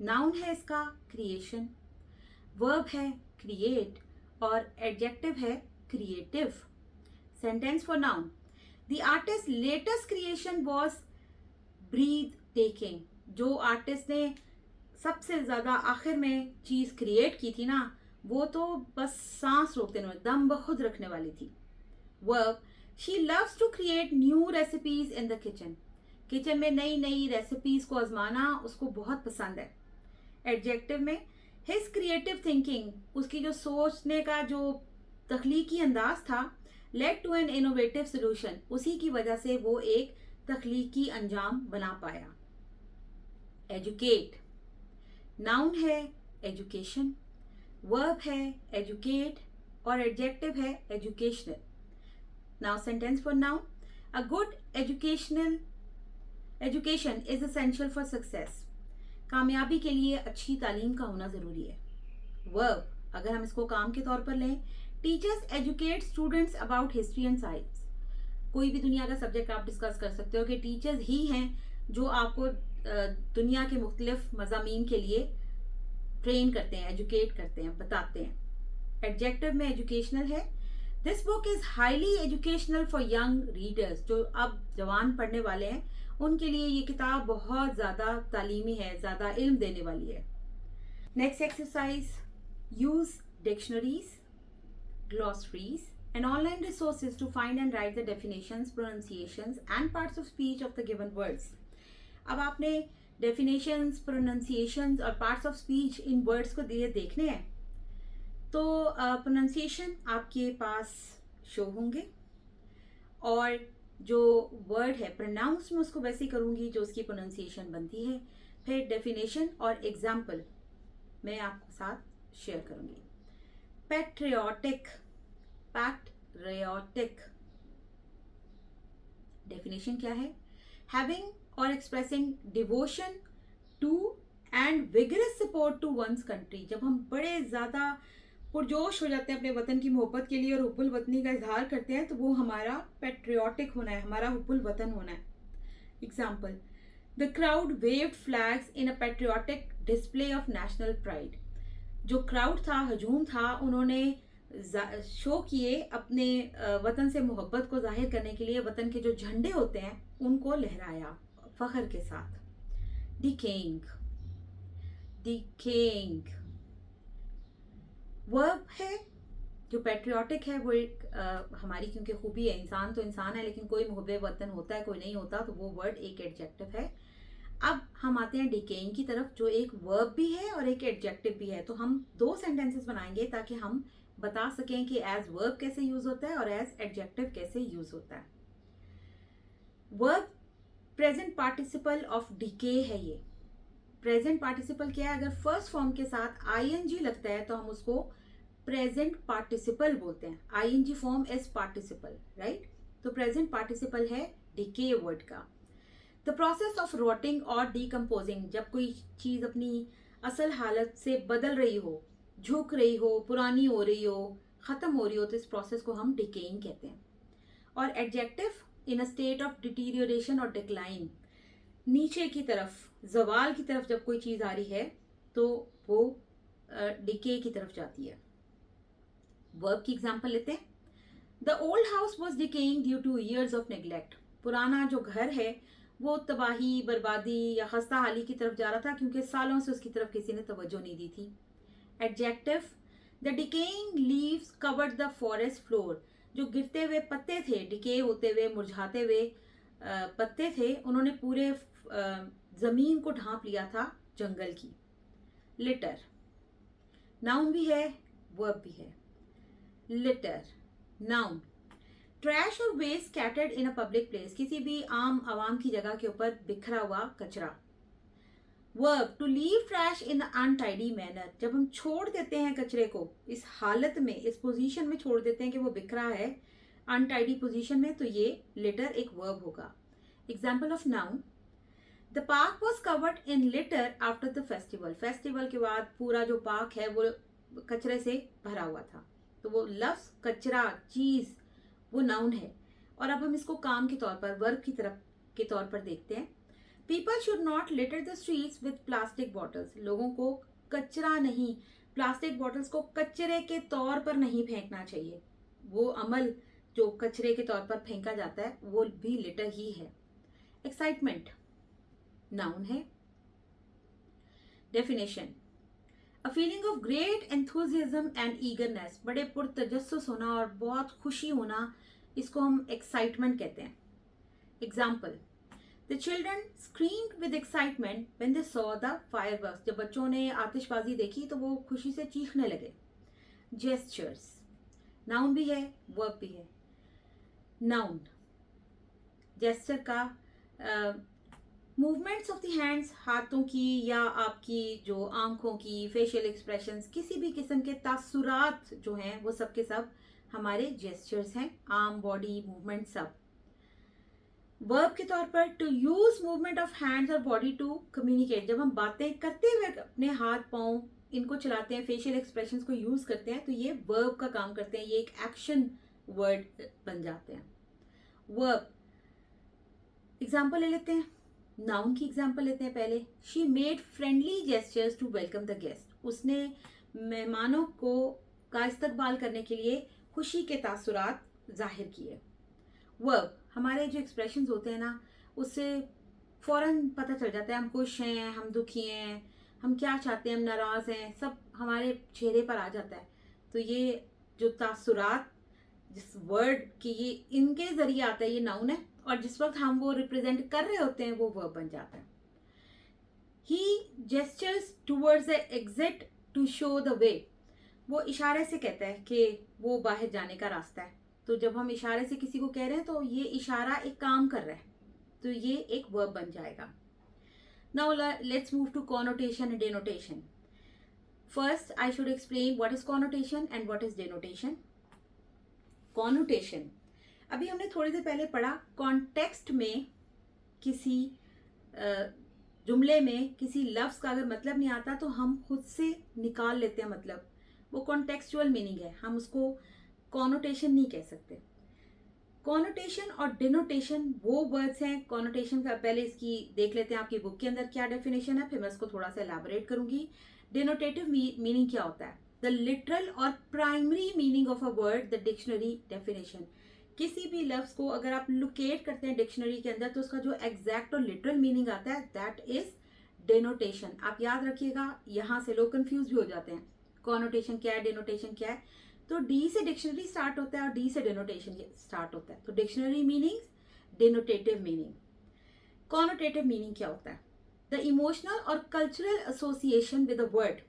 नाउन है इसका क्रिएशन, वर्ब है क्रिएट, और एडजेक्टिव है creative. Sentence for noun, the artist latest creation was breathtaking. जो आर्टिस्ट ने सबसे ज़्यादा आखिर में चीज़ क्रिएट की थी ना, वो तो बस सांस रोकते हुए दम बखुद रखने वाली थी. Verb, she loves to create new recipes in the kitchen. Kitchen में नई नई रेसिपीज को आजमाना उसको बहुत पसंद है. एडजेक्टिव में, हिज क्रिएटिव थिंकिंग, उसकी जो सोचने का जो तख्लीकी अंदाज था, led to an innovative solution. उसी की वजह से वो एक तख्लीकी अंजाम बना पाया. एजुकेट. नाउन है एजुकेशन, वर्ब है एजुकेट, और एडजेक्टिव है educational. Now sentence for noun, a good education is essential for success. कामयाबी के लिए अच्छी तालीम का होना ज़रूरी है. वर्ब, अगर हम इसको काम के तौर पर लें, teachers educate students about history and science. कोई भी दुनिया का सब्जेक्ट आप डिस्कस कर सकते हो कि टीचर्स ही हैं जो आपको दुनिया के मुख्तलिफ मज़ामीन के लिए ट्रेन करते हैं, एजुकेट करते हैं, बताते हैं. एडजेक्टिव में एजुकेशनल है. This book is highly educational for young readers. जो अब जवान पढ़ने वाले हैं उनके लिए ये किताब बहुत ज़्यादा तालीमी है, ज़्यादा इल्म देने वाली है. Next exercise, use dictionaries, glossaries, and online resources to find and write the definitions, pronunciations, and parts of speech of the given words. अब आपने definitions, pronunciations और parts of speech in words को देखने हैं तो pronunciation आपके पास show होंगे और जो वर्ड है प्रोनाउंस में उसको वैसे करूँगी जो उसकी प्रोनाउंसिएशन बनती है. फिर डेफिनेशन और एग्जाम्पल मैं आपके साथ शेयर करूँगी. पैट्रियोटिक, पैट्रियोटिक डेफिनेशन क्या है? हैविंग और expressing devotion to and vigorous support to one's country. जब हम बड़े ज़्यादा पुरजोश हो जाते हैं अपने वतन की मोहब्बत के लिए और हुब्बुल वतनी का इजहार करते हैं तो वो हमारा पैट्रियोटिक होना है, हमारा हुब्बुल वतन होना है. Example, the crowd waived flags in a patriotic display of national pride. जो क्राउड था, हजूम था, उन्होंने शो किए अपने वतन से मोहब्बत को जाहिर करने के लिए. वतन के जो झंडे होते हैं उनको लहराया फख्र के साथ. डिकेइंग, डिकेइंग वर्ब है जो पैट्रियोटिक है. वो एक हमारी क्योंकि खूबी है, इंसान तो इंसान है लेकिन कोई मुहब्बे वतन होता है, कोई नहीं होता, तो वो वर्ड एक एडजेक्टिव है. अब हम आते हैं डिकेइंग की तरफ जो एक वर्ब भी है और एक एडजेक्टिव भी है. तो हम दो सेंटेंसेस बनाएंगे ताकि हम बता सकें कि एज वर्ब कैसे यूज होता है और एज एडजेक्टिव कैसे यूज होता है. Verb present participle of decay है. ये प्रेजेंट पार्टिसिपल क्या है? अगर फर्स्ट फॉर्म के साथ आईएनजी लगता है तो हम उसको प्रेजेंट पार्टिसिपल बोलते हैं. ING form is participle, right? तो प्रेजेंट पार्टिसिपल है डिके वर्ड का. द प्रोसेस ऑफ रोटिंग और डीकम्पोजिंग, जब कोई चीज अपनी असल हालत से बदल रही हो, झुक रही हो, पुरानी हो रही हो, खत्म हो रही हो, तो इस प्रोसेस को हम डिकेइंग कहते हैं. और adjective, in a state of deterioration और डिक्लाइन, नीचे की तरफ, जवाल की तरफ जब कोई चीज आ रही है तो वो डिके की तरफ जाती है. वर्ब की एग्जांपल लेते हैं. The old house was decaying due two years of neglect. पुराना जो घर है वो तबाही, बर्बादी या खस्ता हाली की तरफ जा रहा था क्योंकि सालों से उसकी तरफ किसी ने तवज्जो नहीं दी थी. Adjective, the decaying leaves covered the forest floor. जो गिरते हुए पत्ते थे, डिके होते हुए, मुरझाते हुए पत्ते थे, उन्होंने पूरे जमीन को ढांप लिया था जंगल की. लिटर, नाउन भी है वर्ब भी है. लिटर नाउन, ट्रैश और waste scattered in a public place, किसी भी आम आवाम की जगह के ऊपर बिखरा हुआ कचरा. Verb, to leave trash in untidy manner, जब हम छोड़ देते हैं कचरे को इस हालत में, इस पोजीशन में छोड़ देते हैं कि वो बिखरा है अनटाइडी पोजीशन में, तो ये लिटर एक वर्ब होगा. Example of noun, the park was covered in litre after the festival. Festival के बाद पूरा जो पार्क है वो कचरे से भरा हुआ था. तो वो लफ्ज कचरा, चीज, वो नाउन है. और अब हम इसको काम के तौर पर, वर्ब की तरफ के तौर पर देखते हैं. People should not litre the streets with plastic bottles. लोगों को कचरा नहीं, प्लास्टिक बॉटल्स को कचरे के तौर पर नहीं फेंकना चाहिए. वो अमल जो कचरे के तौर पर फेंका जाता है वो भी लिटर ही है. एक्साइटमेंट नाउन है. Definition, a feeling of great enthusiasm and eagerness, बड़े पुरतजस्सुस होना और बहुत खुशी होना, इसको हम एक्साइटमेंट कहते हैं. Example, the children screamed with excitement when they saw the fireworks. जब बच्चों ने आतिशबाजी देखी तो वो खुशी से चीखने लगे. जेस्चर्स, नाउन भी है वर्ब भी है. नाउन, जेस्चर का मूवमेंट्स ऑफ द हैंड्स, हाथों की या आपकी जो आंखों की, फेशियल एक्सप्रेशंस, किसी भी किस्म के तासुरात जो हैं वो सब के सब हमारे जेस्चर्स हैं. आर्म, बॉडी मूवमेंट सब. वर्ब के तौर पर, to use movement of hands और बॉडी टू कम्युनिकेट, जब हम बातें करते हुए अपने हाथ पांव इनको चलाते हैं, फेशियल एक्सप्रेशंस को यूज करते हैं, तो ये वर्ब का काम करते हैं, ये एक एक्शन वर्ड बन जाते हैं. वर्ब एग्जाम्पल ले लेते हैं. नाउन की एग्जाम्पल लेते हैं पहले. She made friendly gestures to welcome the guest. उसने मेहमानों को का इस्तकबाल करने के लिए खुशी के तासुरात जाहिर किए. वर्ब, हमारे जो एक्सप्रेशंस होते हैं ना, उससे फौरन पता चल जाता है हम खुश हैं, हम दुखी हैं, हम क्या चाहते हैं, हम नाराज हैं, सब हमारे चेहरे पर आ जाता है. तो ये जो तासुरात जिस वर्ड की ये इनके जरिए आता है, ये नाउन है, और जिस वक्त हम वो रिप्रेजेंट कर रहे होते हैं वो वर्ब बन जाता है. He gestures towards the exit to show the way. वो इशारे से कहता है कि वो बाहर जाने का रास्ता है. तो जब हम इशारे से किसी को कह रहे हैं तो ये इशारा एक काम कर रहा है, तो ये एक वर्ब बन जाएगा. Now let's move to connotation and denotation. First I should explain what is connotation and what is denotation. Connotation अभी हमने थोड़ी देर पहले पढ़ा. कॉन्टेक्स्ट में किसी जुमले में किसी लफ्ज का अगर मतलब नहीं आता तो हम खुद से निकाल लेते हैं मतलब. वो कॉन्टेक्सचुअल मीनिंग है, हम उसको कॉनोटेशन नहीं कह सकते. कॉनोटेशन और डिनोटेशन वो वर्ड्स हैं. कॉनोटेशन का पहले इसकी देख लेते हैं आपकी बुक के अंदर क्या डेफिनेशन है, फिर मैं इसको थोड़ा सा एलैबोरेट करूंगी. डिनोटेटिव मीनिंग क्या होता है? द लिटरल और primary meaning of a word, the dictionary definition. किसी भी लफ्ज को अगर आप लोकेट करते हैं डिक्शनरी के अंदर तो उसका जो एग्जैक्ट और लिटरल मीनिंग आता है दैट इज डिनोटेशन. आप याद रखिएगा, यहां से लोग कंफ्यूज भी हो जाते हैं. कॉनोटेशन क्या है, डिनोटेशन क्या है. तो डी से डिक्शनरी स्टार्ट होता है और डी से डिनोटेशन स्टार्ट होता है. तो dictionary meaning, denotative meaning. Connotative meaning क्या होता है? द इमोशनल और cultural association with a word.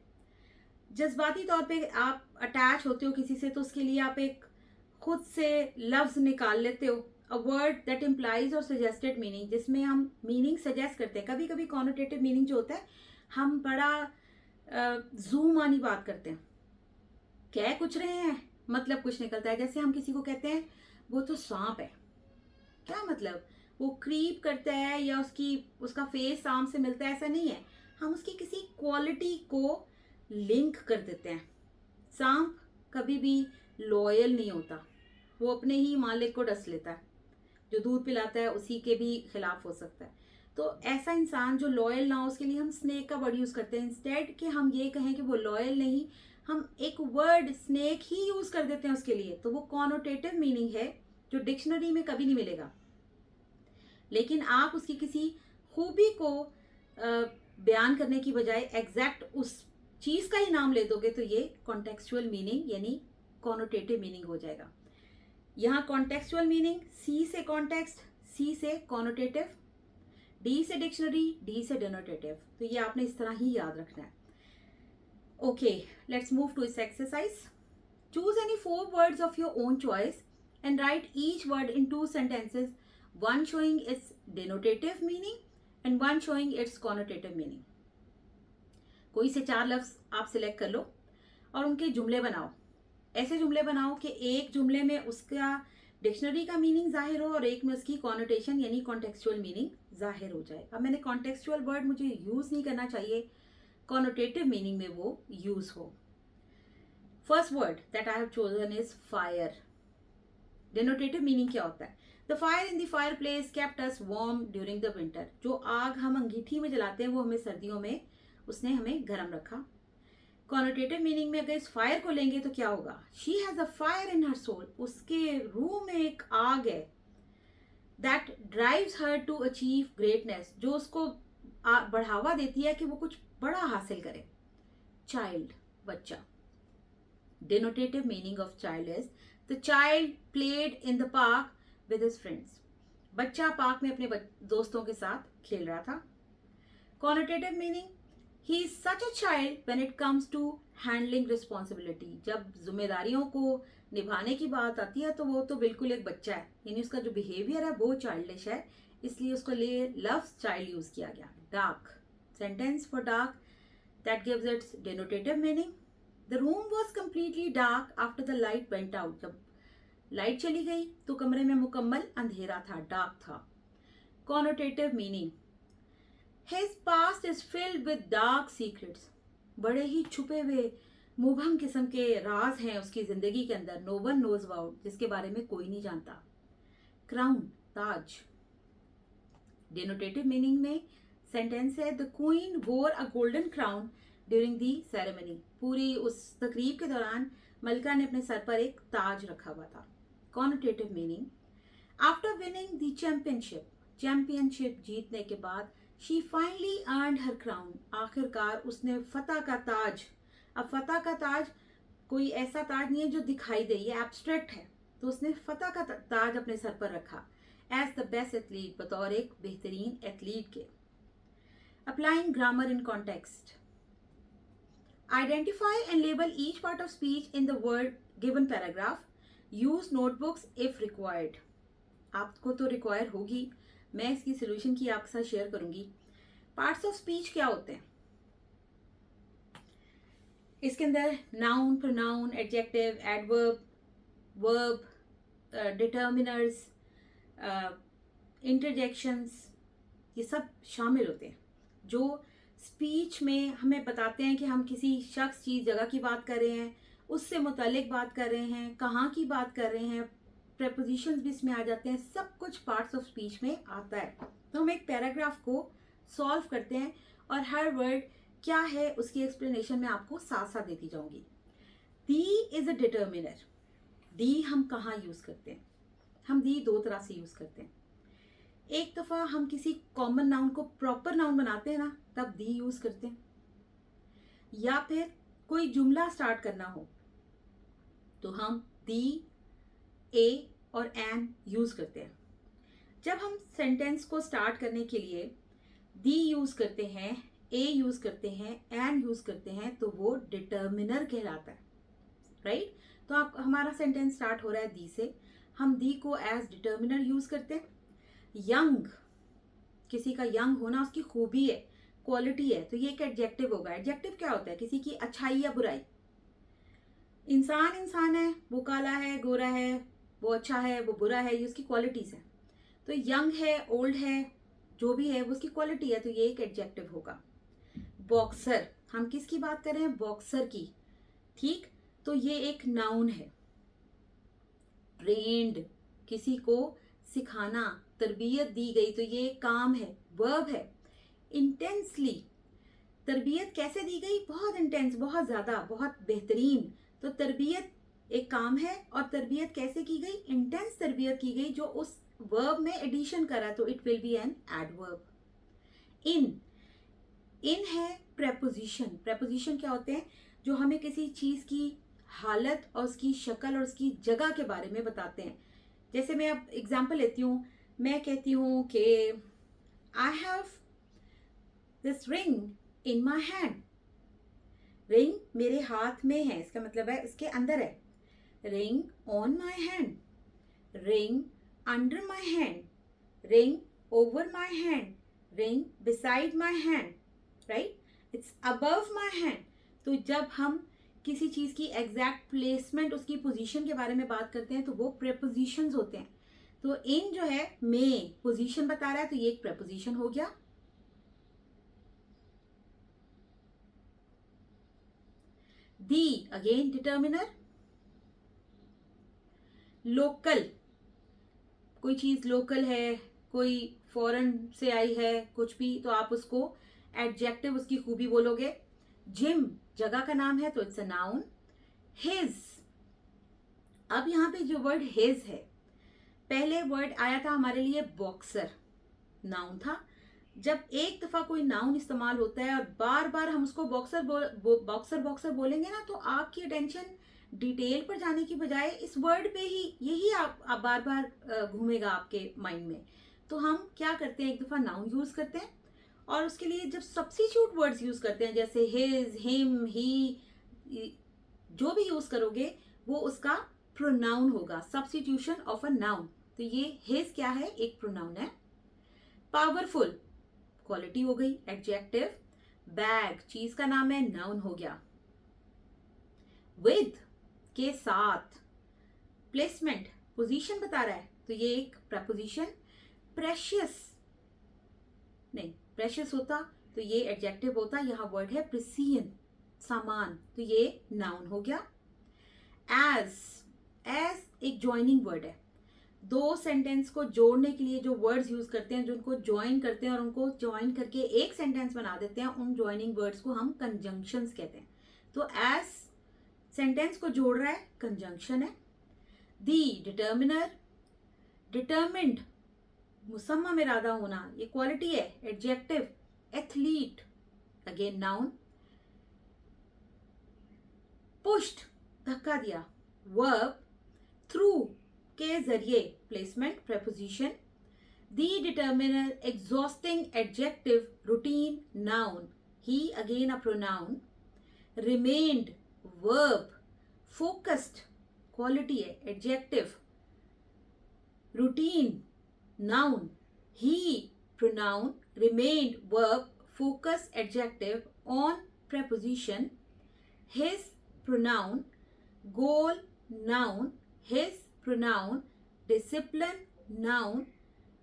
जज्बाती तौर पे आप अटैच होते हो किसी से तो उसके लिए आप एक खुद से लफ्ज निकाल लेते हो. अ वर्ड दैट इम्प्लाइज और सजेस्टेड मीनिंग, जिसमें हम मीनिंग सजेस्ट करते हैं. कभी कभी कॉनोटेटिव मीनिंग जो होता है हम बड़ा जूम आनी बात करते हैं, कह कुछ रहे हैं मतलब कुछ निकलता है. जैसे हम किसी को कहते हैं वो तो सांप है, क्या मतलब? वो क्रीप करता है या उसका फेस सांप से मिलता है, ऐसा नहीं है. हम उसकी किसी क्वालिटी को लिंक कर देते हैं. सांप कभी भी लॉयल नहीं होता, वो अपने ही मालिक को डस लेता है. जो दूध पिलाता है उसी के भी खिलाफ हो सकता है. तो ऐसा इंसान जो लॉयल ना हो उसके लिए हम स्नेक का वर्ड यूज करते हैं. इंस्टेड कि हम ये कहें कि वो लॉयल नहीं, हम एक वर्ड स्नेक ही यूज कर देते हैं उसके लिए. तो वो कॉनोटेटिव मीनिंग है जो डिक्शनरी में कभी नहीं मिलेगा. लेकिन आप उसकी किसी खूबी को बयान करने की बजाय एग्जैक्ट उस चीज का ही नाम ले दोगे तो ये कॉन्टेक्सचुअल मीनिंग यानी कॉनोटेटिव मीनिंग हो जाएगा. यहाँ कॉन्टेक्सचुअल मीनिंग, सी से कॉन्टेक्स्ट, सी से कॉनोटेटिव, डी से डिक्शनरी, डी से डिनोटेटिव. तो ये आपने इस तरह ही याद रखना है. ओके, लेट्स मूव टू इस exercise. Choose any 4 words of your own choice and right each word in 2 sentences, one showing its denotative meaning and one showing its connotative meaning. कोई से 4 लफ्ज आप सिलेक्ट कर लो और उनके जुमले बनाओ. ऐसे जुमले बनाओ कि एक जुमले में उसका डिक्शनरी का मीनिंग जाहिर हो और एक में उसकी कॉनोटेशन यानी कॉन्टेक्सचुअल मीनिंग जाहिर हो जाए. अब मैंने कॉन्टेक्सचुअल वर्ड मुझे यूज नहीं करना चाहिए, कॉनोटेटिव मीनिंग में वो यूज हो. First word that I have chosen is fire. Denotative meaning क्या होता है? The fire in the fireplace kept us warm during the winter. जो आग हम अंगीठी में जलाते हैं वो हमें सर्दियों में उसने हमें गर्म रखा. कॉनोटेटिव मीनिंग में अगर इस फायर को लेंगे तो क्या होगा? She has a fire in her soul. उसके रूह में एक आग है. That drives her to achieve greatness. जो उसको बढ़ावा देती है कि वो कुछ बड़ा हासिल करे. चाइल्ड, बच्चा. Denotative meaning of child is the child played in the park with his friends. बच्चा पार्क में अपने दोस्तों के साथ खेल रहा था. Connotative meaning, he is such a child when it comes to handling responsibility. जब जिम्मेदारियों को निभाने की बात आती है तो वो तो बिल्कुल एक बच्चा है, यानी उसका जो बिहेवियर है वो चाइल्डिश है, इसलिए उसको लिए लफ्ज चाइल्ड यूज किया गया. Dark, sentence for dark that gives its denotative meaning. The room was completely dark after the light went out. जब लाइट चली गई तो कमरे में मुकम्मल अंधेरा था, डार्क था. Connotative meaning, his past is filled with dark secrets. बड़े ही छुपे हुए मुबहम किस्म के राज हैं उसकी जिंदगी के अंदर. नो वन नोज अबाउट, जिसके बारे में कोई नहीं जानता. क्राउन, ताज. डिनोटेटिव मीनिंग में सेंटेंस है द क्वीन वोर अ golden crown during the ceremony. पूरी उस तकरीब के दौरान मलका ने अपने सर पर एक ताज रखा हुआ था. Connotative meaning, after winning the championship जीतने के बाद she finally earned her crown. आखिरकार उसने फतह का ताज. अब फतह का ताज कोई ऐसा ताज नहीं है जो दिखाई दे, ये एब्स्ट्रैक्ट है, तो उसने फतह का ताज अपने सर पर रखा एज द बेस्ट एथलीट, बतौर एक बेहतरीन एथलीट के। Applying grammar in context, identify and label each part of speech in the word given paragraph, use notebooks if required. आपको तो रिक्वायर होगी, मैं इसकी सोल्यूशन की आपके साथ शेयर करूंगी। पार्ट्स ऑफ स्पीच क्या होते हैं? इसके अंदर noun, pronoun, adjective, adverb, verb, determiners, interjections, ये सब शामिल होते हैं, जो स्पीच में हमें बताते हैं कि हम किसी शख्स, चीज़, जगह की बात कर रहे हैं, उससे मुतालिक बात कर रहे हैं, कहाँ की बात कर रहे हैं, प्रेपोजिशंस भी इसमें आ जाते हैं, सब कुछ पार्ट्स ऑफ स्पीच में आता है। तो हम एक पैराग्राफ को सॉल्व करते हैं और हर वर्ड क्या है उसकी एक्सप्लेनेशन मैं आपको साथ साथ देती जाऊंगी। दी इज अ डिटर्मिनर। दी हम कहाँ यूज करते हैं? हम दी दो तरह से यूज करते हैं। एक दफा हम किसी कॉमन नाउन को प्रॉपर नाउन बनाते हैं ना, तब दी यूज करते हैं। या फिर कोई जुमला स्टार्ट करना हो तो हम दी, ए और एन यूज करते हैं। जब हम सेंटेंस को स्टार्ट करने के लिए दी यूज करते हैं, ए यूज करते हैं, एन यूज करते हैं, तो वो डिटर्मिनर कहलाता है, राइट? तो आप हमारा सेंटेंस स्टार्ट हो रहा है दी से, हम दी को एज डिटर्मिनर यूज करते हैं। यंग, किसी का यंग होना उसकी खूबी है, क्वालिटी है, तो ये एक एडजेक्टिव होगा। एडजेक्टिव क्या होता है? किसी की अच्छाई या बुराई। इंसान इंसान है, वो काला है, गोरा है, वो अच्छा है, वो बुरा है, ये उसकी क्वालिटीज है। तो यंग है, ओल्ड है, जो भी है वो उसकी क्वालिटी है, तो ये एक एडजेक्टिव होगा। बॉक्सर, हम किसकी बात कर रहे हैं? बॉक्सर की, ठीक? तो ये एक नाउन है। ट्रेंड, किसी को सिखाना, तरबियत दी गई, तो ये एक काम है, वर्ब है। इंटेंसली, तरबियत कैसे दी गई? बहुत इंटेंस, बहुत ज्यादा, बहुत बेहतरीन, तो तरबियत एक काम है। और तरबियत कैसे की गई? इंटेंस तरबियत की गई, जो उस वर्ब में एडिशन करा, तो it will be an adverb. In, in है प्रेपोजिशन। प्रेपोजिशन क्या होते हैं? जो हमें किसी चीज की हालत और उसकी शक्ल और उसकी जगह के बारे में बताते हैं। जैसे मैं अब एग्जांपल लेती हूँ, मैं कहती हूँ कि I have this ring in my hand. Ring मेरे हाथ में है, इसका मतलब है इसके अंदर है। Ring on my hand, ring under my hand, ring over my hand, ring beside my hand, right? It's above my hand. तो जब हम किसी चीज की एग्जैक्ट प्लेसमेंट, उसकी पोजीशन के बारे में बात करते हैं, तो वो प्रेपोजिशंस होते हैं। तो इन जो है में पोजीशन बता रहा है, तो ये एक प्रेपोजिशन हो गया। दी अगेन डिटर्मिनर। लोकल, कोई चीज लोकल है, कोई फॉरेन से आई है, कुछ भी, तो आप उसको एडजेक्टिव, उसकी खूबी बोलोगे। जिम जगह का नाम है, तो इट्स अ नाउन। हिज, अब यहां पे जो वर्ड हिज है, पहले वर्ड आया था हमारे लिए बॉक्सर, नाउन था। जब एक दफा कोई नाउन इस्तेमाल होता है और बार बार हम उसको बॉक्सर बॉक्सर बॉक्सर बोलेंगे ना, तो आपकी अटेंशन डिटेल पर जाने की बजाय इस वर्ड पे ही, यही आप बार बार घूमेगा आपके माइंड में। तो हम क्या करते हैं, एक दफा नाउन यूज करते हैं और उसके लिए जब सब्स्टिट्यूट वर्ड्स यूज करते हैं, जैसे हिज, हिम, ही, जो भी यूज करोगे वो उसका प्रोनाउन होगा, सब्स्टिट्यूशन ऑफ अ नाउन। तो ये हिज क्या है? एक प्रोनाउन है। पावरफुल क्वालिटी हो गई, एडजेक्टिव। बैग चीज का नाम है, नाउन हो गया। विद के साथ, प्लेसमेंट पोजीशन बता रहा है, तो ये एक प्रपोजिशन। प्रेशियस नहीं, प्रेशियस होता तो ये एडजेक्टिव होता, यहां वर्ड है प्रिसियन, सामान, तो ये नाउन हो गया। एज, एज एक ज्वाइनिंग वर्ड है। दो सेंटेंस को जोड़ने के लिए जो वर्ड्स यूज करते हैं, जो उनको ज्वाइन करते हैं और उनको ज्वाइन करके एक सेंटेंस बना देते हैं, उन ज्वाइनिंग वर्ड्स को हम कंजंक्शंस कहते हैं। तो एज सेंटेंस को जोड़ रहा है, कंजंक्शन है। दी डिटर्मिनर, डिटर्मिन्ड मुसम्मा में इरादा होना, ये क्वालिटी है, adjective. Athlete again noun. Pushed धक्का दिया, वर्ब थ्रू के जरिए, placement preposition, the determiner, exhausting adjective, routine noun, he again a pronoun, remained verb, focused quality है adjective, routine noun, he pronoun, remained verb, focus adjective, on preposition, his pronoun, goal noun, his pronoun, discipline noun,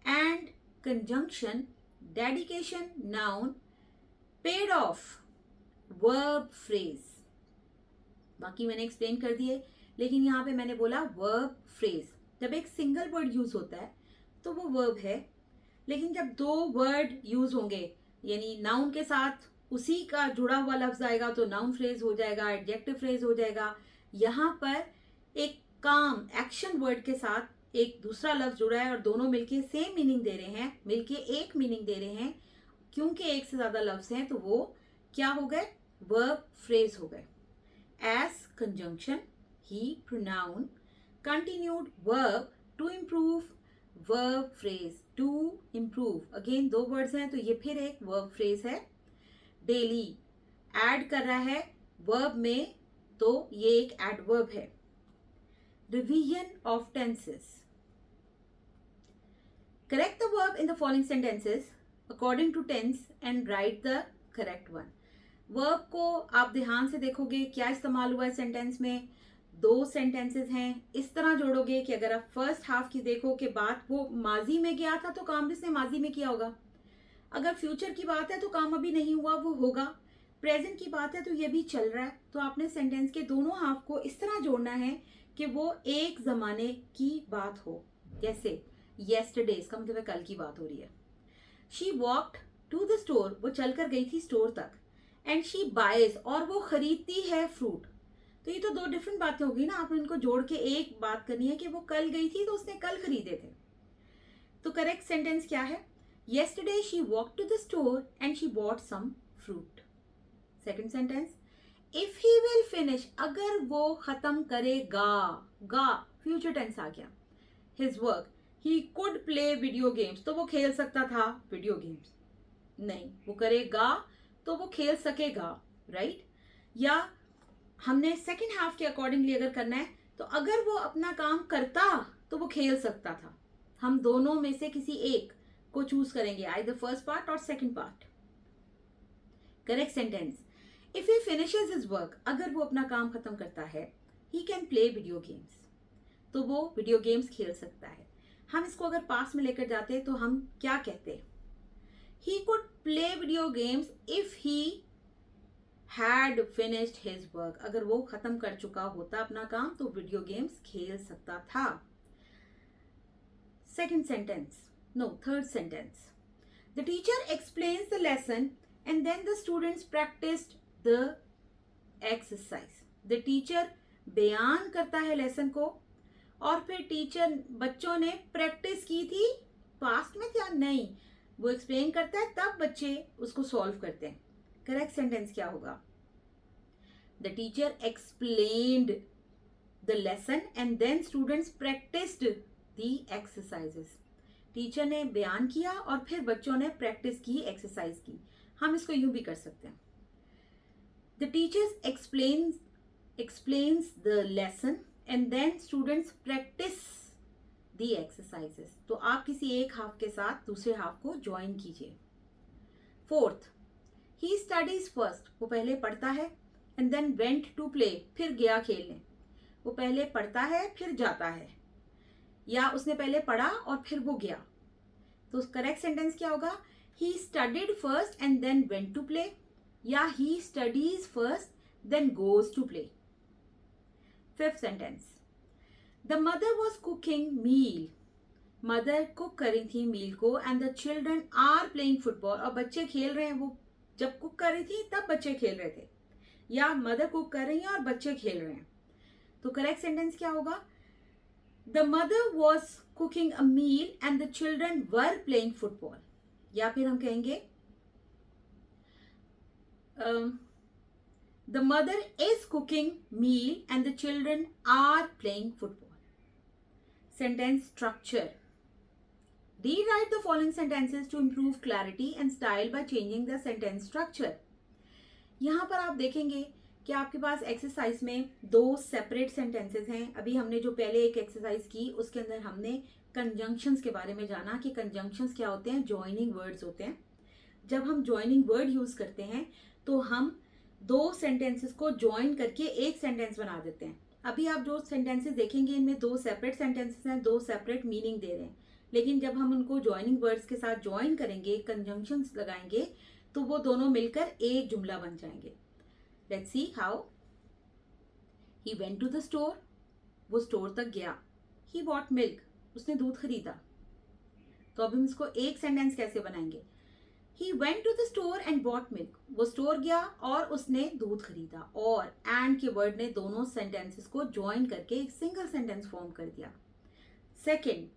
and conjunction, dedication noun, paid off verb phrase. बाकी मैंने explain कर दिए, लेकिन यहाँ पे मैंने बोला वर्ब फ्रेज. जब एक सिंगल वर्ड यूज होता है तो वो वर्ब है, लेकिन जब दो वर्ड यूज होंगे, यानी नाउन के साथ उसी का जुड़ा हुआ लफ्ज आएगा तो नाउन फ्रेज हो जाएगा, एडजेक्टिव फ्रेज हो जाएगा. यहाँ पर एक काम एक्शन वर्ड के साथ एक दूसरा लफ्ज जुड़ा है और दोनों मिलके सेम मीनिंग दे रहे हैं, मिलके एक मीनिंग दे रहे हैं. क्योंकि एक से ज्यादा लफ्ज हैं तो वो क्या हो गए, वर्ब फ्रेज हो गए. As conjunction, he pronoun, continued verb, to improve, verb phrase, to improve. Again दो words हैं तो ये फिर एक verb phrase है. Daily add कर रहा है verb में तो ये एक adverb है. Revision of tenses. Correct the verb in the following sentences according to tense and write the correct one. Verb को आप ध्यान से देखोगे क्या इस्तेमाल हुआ है सेंटेंस में. दो सेंटेंसेस हैं, इस तरह जोड़ोगे कि अगर आप फर्स्ट हाफ की देखो कि बात वो माजी में गया था तो काम भी उसने माजी में किया होगा. अगर फ्यूचर की बात है तो काम अभी नहीं हुआ, वो होगा. प्रेजेंट की बात है तो ये भी चल रहा है. तो आपने सेंटेंस के दोनों हाफ को इस तरह जोड़ना है कि वो एक जमाने की बात हो. जैसे येस्टरडे, इसका मतलब कल की बात हो रही है. She walked to the store, वो चलकर गई थी स्टोर तक. एंड शी बाइज, और वो खरीदती है फ्रूट. तो ये तो दो डिफरेंट बातें होगी ना, आपने इनको जोड़ के एक बात करनी है कि वो कल गई थी तो उसने कल खरीदे थे. तो करेक्ट सेंटेंस क्या है, yesterday she walk to the store and she bought some fruit. Second sentence, if he will finish, अगर वो खत्म करेगा, गा फ्यूचर टेंस आ गया, his work, he could play video games, तो वो खेल सकता था वीडियो गेम्स. नहीं, वो करेगा तो वो खेल सकेगा, राइट. या हमने सेकेंड हाफ के अकॉर्डिंगली अगर करना है तो अगर वो अपना काम करता तो वो खेल सकता था. हम दोनों में से किसी एक को चूज करेंगे, आइदर फर्स्ट पार्ट और second part. Correct sentence, if he finishes his work, अगर वो अपना काम खत्म करता है, he can play video games, तो वो वीडियो गेम्स खेल सकता है. हम इसको अगर पास में लेकर जाते हैं तो हम क्या कहते हैं, he could play video games if he had finished his work. अगर वो खत्म कर चुका होता अपना काम तो वीडियो गेम्स खेल सकता था. Second sentence, no, third sentence. The teacher explains the lesson and then the students practiced the exercise. The teacher बयान करता है लेसन को और फिर टीचर, बच्चों ने प्रैक्टिस की थी. पास्ट में क्या, नहीं, वो एक्सप्लेन करता है तब बच्चे उसको सॉल्व करते हैं. करेक्ट सेंटेंस क्या होगा, the teacher explained the lesson and then students practised the exercises. Teacher ने बयान किया और फिर बच्चों ने प्रैक्टिस की, एक्सरसाइज की. हम इसको यूं भी कर सकते हैं, the teachers explains the lesson and then students practise the exercises. तो आप किसी एक हाफ के साथ दूसरे हाफ को ज्वाइन कीजिए. फोर्थ, ही स्टडीज फर्स्ट, वो पहले पढ़ता है, and then went to play, फिर गया खेलने. वो पहले पढ़ता है फिर जाता है, या उसने पहले पढ़ा और फिर वो गया. तो करेक्ट सेंटेंस क्या होगा, he studied first and then went to play, या he studies first then goes to play. Fifth sentence, the mother was cooking meal, mother cook कर रही थी मील को, and the children are playing football, और बच्चे खेल रहे हैं. वो जब कुक कर रही थी तब बच्चे खेल रहे थे, या मदर कुक कर रही है और बच्चे खेल रहे हैं. तो करेक्ट सेंटेंस क्या होगा, the mother was cooking a meal and the children were playing football. या फिर हम कहेंगे the mother is cooking meal and the children are playing football. Sentence structure. Rewrite the following sentences to improve clarity and style by changing the sentence structure. यहाँ पर आप देखेंगे कि आपके पास एक्सरसाइज में दो सेपरेट सेंटेंसेस हैं. अभी हमने जो पहले एक एक्सरसाइज की उसके अंदर हमने कंजंक्शंस के बारे में जाना कि कंजंक्शंस क्या होते हैं. जॉइनिंग वर्ड्स होते हैं. जब हम जॉइनिंग वर्ड यूज करते हैं तो हम दो सेंटेंसेस को ज्वाइन करके एक सेंटेंस बना देते हैं. अभी आप जो सेंटेंसेस देखेंगे इनमें दो सेपरेट सेंटेंसेस हैं, दो सेपरेट मीनिंग दे रहे हैं. लेकिन जब हम उनको जॉइनिंग वर्ड्स के साथ ज्वाइन करेंगे, कंजंक्शंस लगाएंगे, तो वो दोनों मिलकर एक जुमला बन जाएंगे. Let's see how. He went to the store. वो स्टोर तक गया. He bought milk. उसने दूध खरीदा. तो अब हम इसको एक सेंटेंस कैसे बनाएंगे. He went to the store and bought milk. वो स्टोर गया और उसने दूध खरीदा. और एंड के वर्ड ने दोनों सेंटेंसेस को ज्वाइन करके एक सिंगल सेंटेंस फॉर्म कर दिया. Second,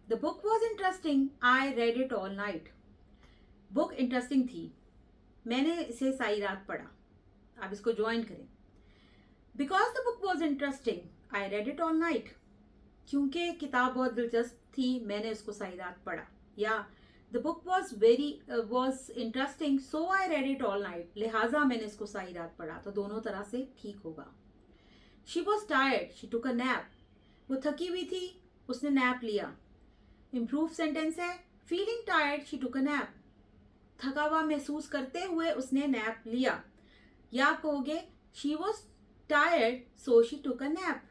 the book was interesting. I read it all night. Book interesting थी. मैंने इसे सारी रात पढ़ा. आप इसको ज्वाइन करें. Because the book was interesting I read it all night. क्योंकि किताब बहुत दिलचस्प थी, मैंने उसको सारी रात पढ़ा. या the book was interesting so I read it all night. लिहाजा मैंने इसको सारी रात पढ़ा. तो दोनों तरह से ठीक होगा. She was tired. She took a nap. वो थकी हुई थी, उसने नैप लिया. इम्प्रूव सेंटेंस है feeling tired she took a nap. थका हुआ महसूस करते हुए उसने नैप लिया. या कहोगे she was tired so she took a nap.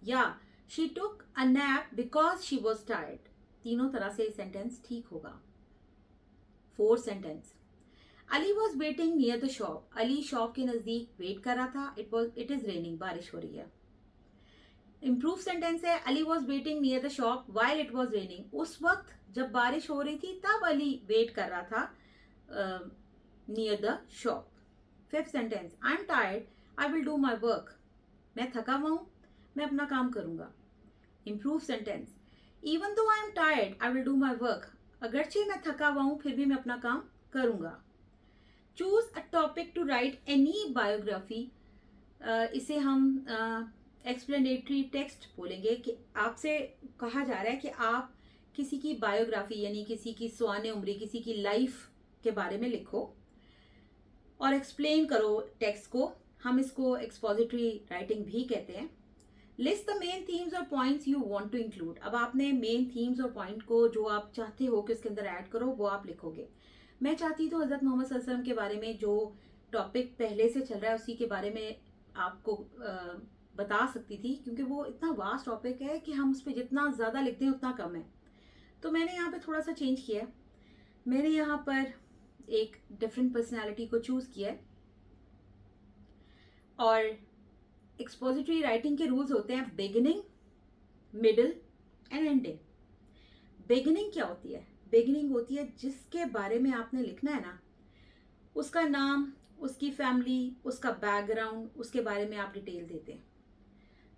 या she took a nap because she was tired. तीनों तरह से सेंटेंस ठीक होगा. Fourth sentence. Ali was waiting near the shop. Ali shop के नजदीक वेट कर रहा था. It is raining. बारिश हो रही है. इम्प्रूव सेंटेंस है Ali was waiting near the shop while it was raining. उस वक्त जब बारिश हो रही थी तब अली वेट कर रहा था near the shop. Fifth sentence. I am tired I will do my work. मैं थका हुआ हूं, मैं अपना काम करूंगा. Improve sentence. Even though I am tired I will do my work. अगरचे मैं थका हुआ हूं फिर भी मैं अपना काम करूंगा. Choose a topic to write any biography. इसे हम एक्सप्लेनेटरी टेक्स्ट बोलेंगे कि आपसे कहा जा रहा है कि आप किसी की बायोग्राफी यानी किसी की सवाने उम्री, किसी की लाइफ के बारे में लिखो और एक्सप्लेन करो टेक्स्ट को. हम इसको एक्सपोजिटरी राइटिंग भी कहते हैं. लिस्ट द मेन थीम्स और points you want to include. अब आपने मेन थीम्स और पॉइंट को जो आप चाहते हो कि उसके अंदर ऐड करो वो आप लिखोगे. मैं चाहती तो हजरत मोहम्मद सल्लल्लाहु अलैहि वसल्लम के बारे में जो टॉपिक पहले से चल रहा है उसी के बारे में आपको बता सकती थी, क्योंकि वो इतना वास्ट टॉपिक है कि हम उस पर जितना ज़्यादा लिखते हैं उतना कम है. तो मैंने यहाँ पे थोड़ा सा चेंज किया है. मैंने यहाँ पर एक डिफरेंट पर्सनैलिटी को चूज़ किया है. और एक्सपोजिटरी राइटिंग के रूल्स होते हैं beginning, middle and ending. Beginning क्या होती है. बिगिनिंग होती है जिसके बारे में आपने लिखना है ना, उसका नाम, उसकी फैमिली, उसका बैकग्राउंड, उसके बारे में आप डिटेल देते हैं.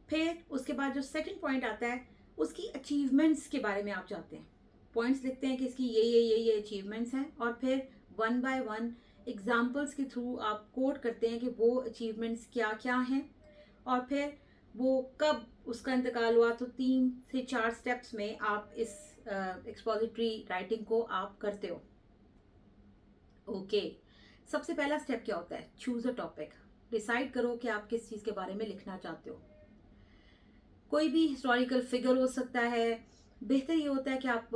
फिर उसके बाद जो सेकंड पॉइंट आता है उसकी अचीवमेंट्स के बारे में आप चाहते हैं. पॉइंट्स लिखते हैं कि इसकी ये अचीवमेंट्स हैं. और फिर वन बाय वन एग्जाम्पल्स के थ्रू आप कोट करते हैं कि वो अचीवमेंट्स क्या क्या हैं और फिर वो कब उसका इंतकाल हुआ. तो 3 से 4 स्टेप्स में आप इस एक्सपोजिटरी राइटिंग को आप करते हो. ओके. सबसे पहला स्टेप क्या होता है. Choose a topic. डिसाइड करो कि आप किस चीज़ के बारे में लिखना चाहते हो. कोई भी हिस्टोरिकल फिगर हो सकता है. बेहतर ये होता है कि आप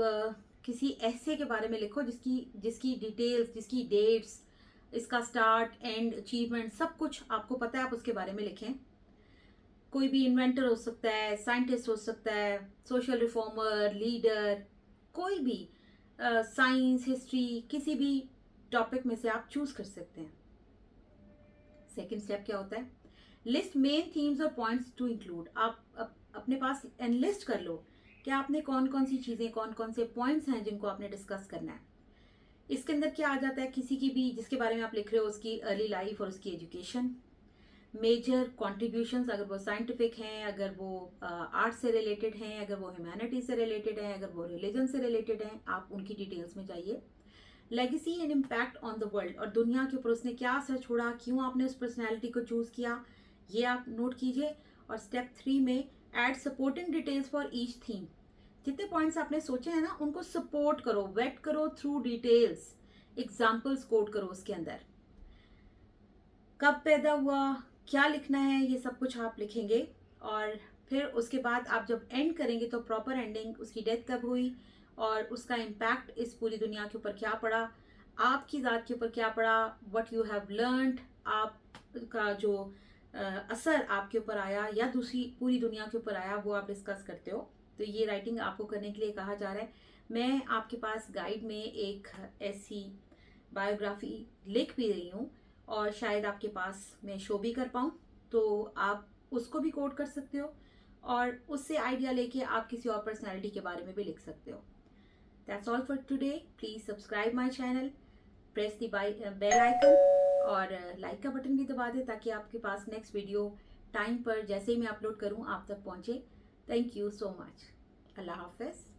किसी ऐसे के बारे में लिखो जिसकी डिटेल्स, जिसकी डेट्स, इसका स्टार्ट एंड अचीवमेंट सब कुछ आपको पता है, आप उसके बारे में लिखें. कोई भी इन्वेंटर हो सकता है, साइंटिस्ट हो सकता है, सोशल रिफॉर्मर, लीडर, कोई भी साइंस, हिस्ट्री, किसी भी टॉपिक में से आप चूज कर सकते हैं. सेकेंड स्टेप क्या होता है. लिस्ट मेन थीम्स और पॉइंट्स टू इंक्लूड. आप अपने पास एनलिस्ट कर लो कि आपने कौन कौन सी चीज़ें, कौन कौन से पॉइंट्स हैं जिनको आपने डिस्कस करना है. इसके अंदर क्या आ जाता है. किसी की भी जिसके बारे में आप लिख रहे हो उसकी अर्ली लाइफ और उसकी एजुकेशन, मेजर कॉन्ट्रीब्यूशंस अगर वो साइंटिफिक हैं, अगर वो आर्ट से रिलेटेड हैं, अगर वो ह्यूमैनिटी से रिलेटेड हैं, अगर वो रिलीजन से रिलेटेड हैं, आप उनकी डिटेल्स में जाइए. Legacy and impact on the world, और दुनिया के ऊपर उसने क्या असर छोड़ा, क्यों आपने उस पर्सनैलिटी को चूज किया, ये आप नोट कीजिए। और स्टेप 3 में add supporting details for each theme. जितने पॉइंट्स आपने सोचे हैं ना, उनको सपोर्ट करो, वेट करो थ्रू डिटेल्स, एग्जाम्पल्स कोट करो उसके अंदर। कब पैदा हुआ, क्या लिखना है, ये सब कुछ आप लिखेंगे। और फिर उसके बाद आप जब एंड करेंगे तो प्रॉपर एंडिंग, उसकी डेथ कब हुई और उसका इम्पैक्ट इस पूरी दुनिया के ऊपर क्या पड़ा, आपकी ज़ात के ऊपर क्या पड़ा, व्हाट यू हैव लर्नड, आपका जो असर आपके ऊपर आया या दूसरी पूरी दुनिया के ऊपर आया, वो आप डिस्कस करते हो। तो ये राइटिंग आपको करने के लिए कहा जा रहा है। मैं आपके पास गाइड में एक ऐसी बायोग्राफी लिख भी रही हूँ और शायद आपके पास मैं शो भी कर पाऊँ, तो आप उसको भी कोट कर सकते हो और उससे आइडिया लेके आप किसी और पर्सनैलिटी के बारे में भी लिख सकते हो। That's all for today. Please subscribe my channel, press the bell icon और लाइक का बटन भी दबा दे ताकि आपके पास नेक्स्ट वीडियो टाइम पर जैसे ही मैं अपलोड करूँ आप तक पहुँचे। Thank you so much. अल्लाह हाफिज़।